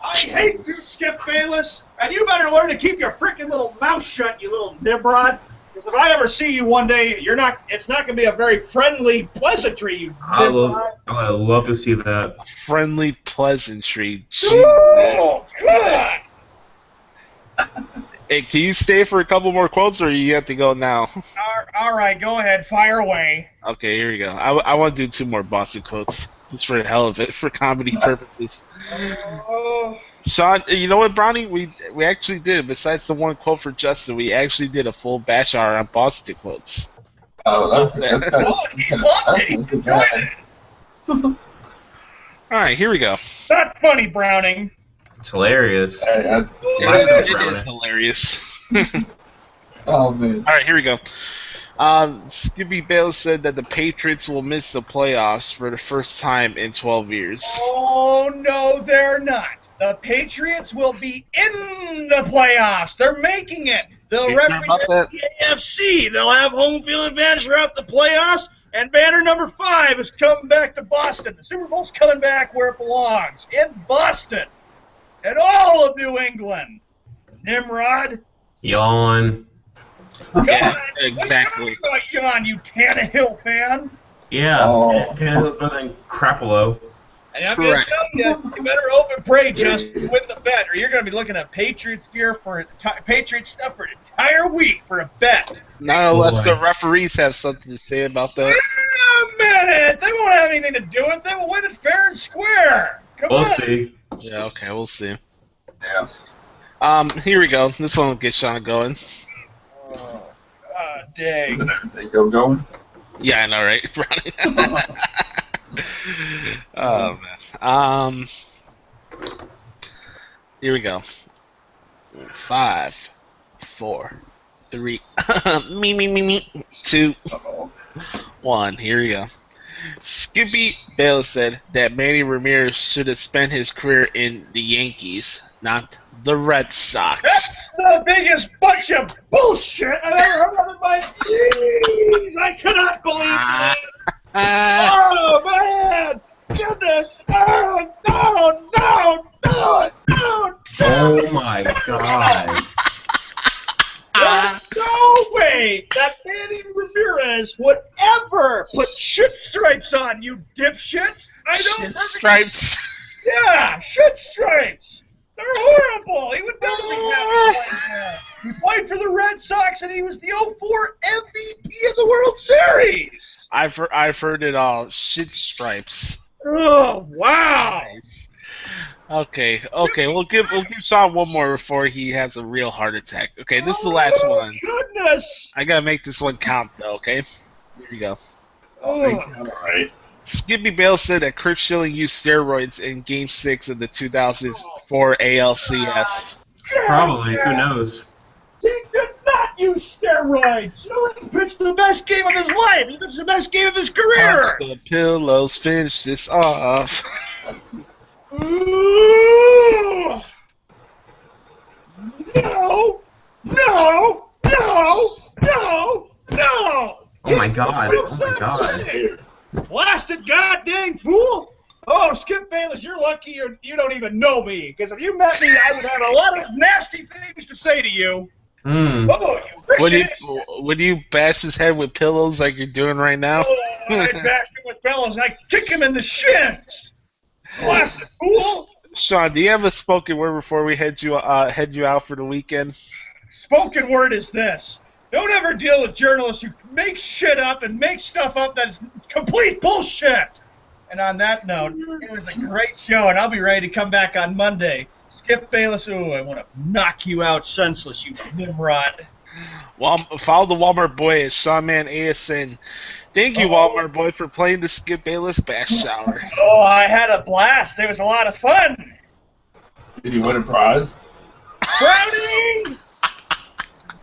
I hate you, Skip Bayless, and you better learn to keep your frickin' little mouth shut, you little Nimrod. Because if I ever see you one day, it's not going to be a very friendly pleasantry, you Nimrod. I would love to see that. Friendly pleasantry. Oh, God! Hey, can you stay for a couple more quotes, or you have to go now? All right, go ahead, fire away. Okay, here we go. I want to do 2 more Boston quotes, just for the hell of it, for comedy purposes. Oh. Sean, you know what, Brownie? We actually did. Besides the one quote for Justin, we actually did a full bash hour on Boston quotes. Oh, that's kind of. All right, here we go. Not funny, Browning. It's hilarious. It is hilarious. Oh man. All right, here we go. Skippy Bale said that the Patriots will miss the playoffs for the first time in 12 years. Oh, no, they're not. The Patriots will be in the playoffs. They're making it. They'll You sure represent about that? the AFC. They'll have home field advantage throughout the playoffs. And banner number 5 is coming back to Boston. The Super Bowl's coming back where it belongs, in Boston. And all of New England. Nimrod. Yawn. Yeah, exactly. What are you on, you Tannehill fan? Yeah, Oh. Tannehill's better than Crapolo. And I'm going to tell you, you better hope and pray, Justin, win the bet, or you're going to be looking at Patriots gear for Patriots stuff for an entire week for a bet. Not unless Boy. the referees have something to say about that. Wait a minute! They won't have anything to do with it. They will win it fair and square. Come We'll on. see. Yeah, okay, we'll see. Yeah. Here we go. This one will get Sean going. Oh, dang. They go going. Yeah, I know, right, Ronnie? Oh man. Here we go. 5, 4, 3, me, 2, Uh-oh. 1. Here we go. Skippy Bale said that Manny Ramirez should have spent his career in the Yankees, not the Red Sox. That's the biggest bunch of bullshit I've ever heard of in my years. I cannot believe that. Oh, man. Goodness. Oh, no. Oh my god. There's no way that Manny Ramirez would ever put shit stripes on, you dipshit. I don't Shit stripes. Yeah, shit stripes. They're horrible. He would never be happy like that. He played for the Red Sox, and he was the 04 MVP of the World Series. I've heard it all. Shit stripes. Oh, wow. Nice. Okay. We'll give Sean one more before he has a real heart attack. Okay, this is the last one. Goodness. I gotta make this one count though. Okay, here we go. Oh. All right. Skippy Bale said that Curt Schilling used steroids in Game 6 of the 2004 ALCS. Probably. Who knows? He did not use steroids. He pitched the best game of his life. He pitched the best game of his career. Punch the pillows, finish this off. Ooh. No. Oh my god. Oh my god. Blasted goddamn fool. Oh, Skip Bayless, you're lucky you don't even know me. Because if you met me, I would have a lot of nasty things to say to you. Hmm. Oh, you Would you bash his head with pillows like you're doing right now? Oh, I bashed him with pillows and I kick him in the shins. Blasted fool. Sean, do you have a spoken word before we head you out for the weekend? Spoken word is this. Don't ever deal with journalists who make shit up and make stuff up that is complete bullshit. And on that note, it was a great show, and I'll be ready to come back on Monday. Skip Bayless, ooh, I want to knock you out senseless, you Nimrod. Well, follow the Walmart Boy at Seanman ASN. Thank you, Walmart Boy, for playing the Skip Bayless Bash Shower. Oh, I had a blast. It was a lot of fun. Did you win a prize? Brownie!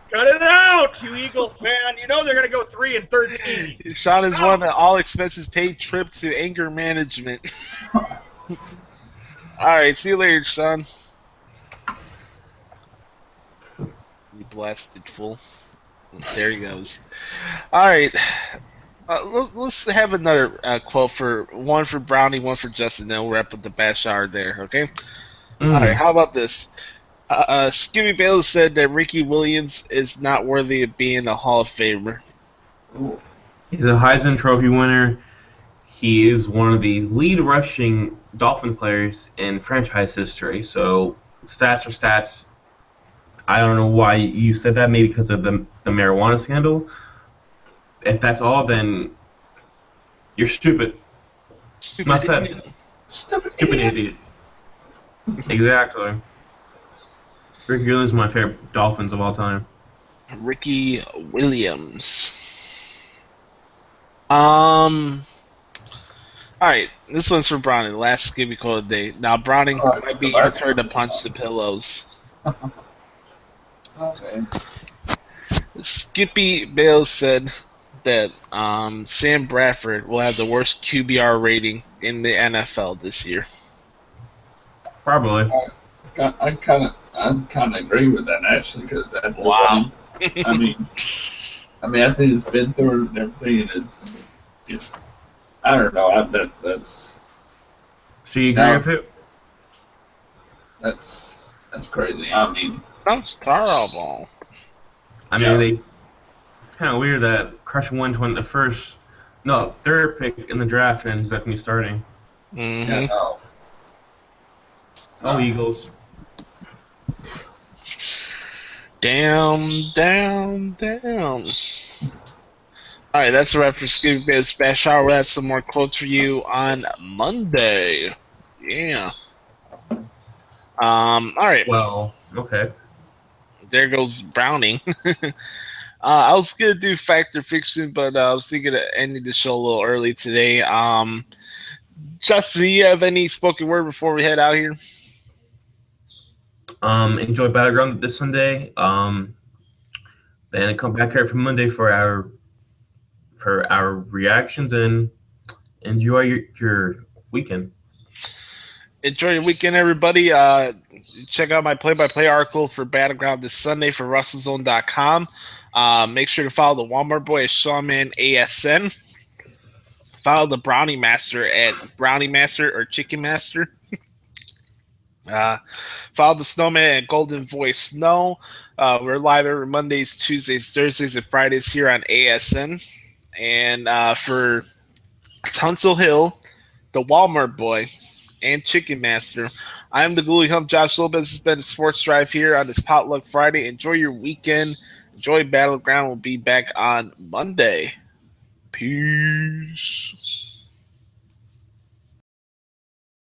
Cut it out, you Eagle fan. You know they're going to go 3-13. Sean has won an all-expenses-paid trip to anger management. All right, see you later, Sean. You blasted fool. There he goes. All right. Let's have another quote one for Brownie, one for Justin, then we'll wrap up the bash hour there, okay? All right, how about this? Skippy Bayless said that Ricky Williams is not worthy of being a Hall of Famer. Ooh. He's a Heisman Trophy winner. He is one of the lead rushing Dolphin players in franchise history. So stats are stats. I don't know why you said that. Maybe because of the marijuana scandal. If that's all, then you're stupid. Not said. Stupid idiot. Exactly. Ricky Williams is my favorite Dolphins of all time. Ricky Williams. All right, this one's for Browning. The last Skippy quote of the day. Now, Browning might be your turn to punch the pillows. Okay. Skippy Bale said that Sam Bradford will have the worst QBR rating in the NFL this year? Probably. I kind of agree with that actually because after Wow. I mean, I think it's been through and everything, and it's I don't know. That's So you agree with it? that's crazy. I mean, That's terrible. I mean, it's kind of weird that Carson Wentz went the third pick in the draft, and he's not going to be starting. Mm-hmm. Oh, Eagles. Down. All right, that's a wrap for Scooby Bears Bash Hour. We'll have some more quotes for you on Monday. Yeah. All right. Well, okay. There goes Browning. I was gonna do fact or fiction, but I was thinking of ending the show a little early today. Justin, do you have any spoken word before we head out here? Enjoy Battleground this Sunday. And come back here for Monday for our reactions, and enjoy your weekend. Enjoy your weekend, everybody. Check out my play-by-play article for Battleground this Sunday for WrestleZone.com. Make sure to follow the Walmart Boy at Shawman ASN. Follow the Brownie Master at Brownie Master or Chicken Master. Follow the Snowman at Golden Voice Snow. We're live every Mondays, Tuesdays, Thursdays, and Fridays here on ASN. And for Tunsil Hill, the Walmart Boy, and Chicken Master, I'm the Gluey Hump, Josh Lopez. This has been the Sports Drive here on this Potluck Friday. Enjoy your weekend. Enjoy Battleground. We'll be back on Monday. Peace.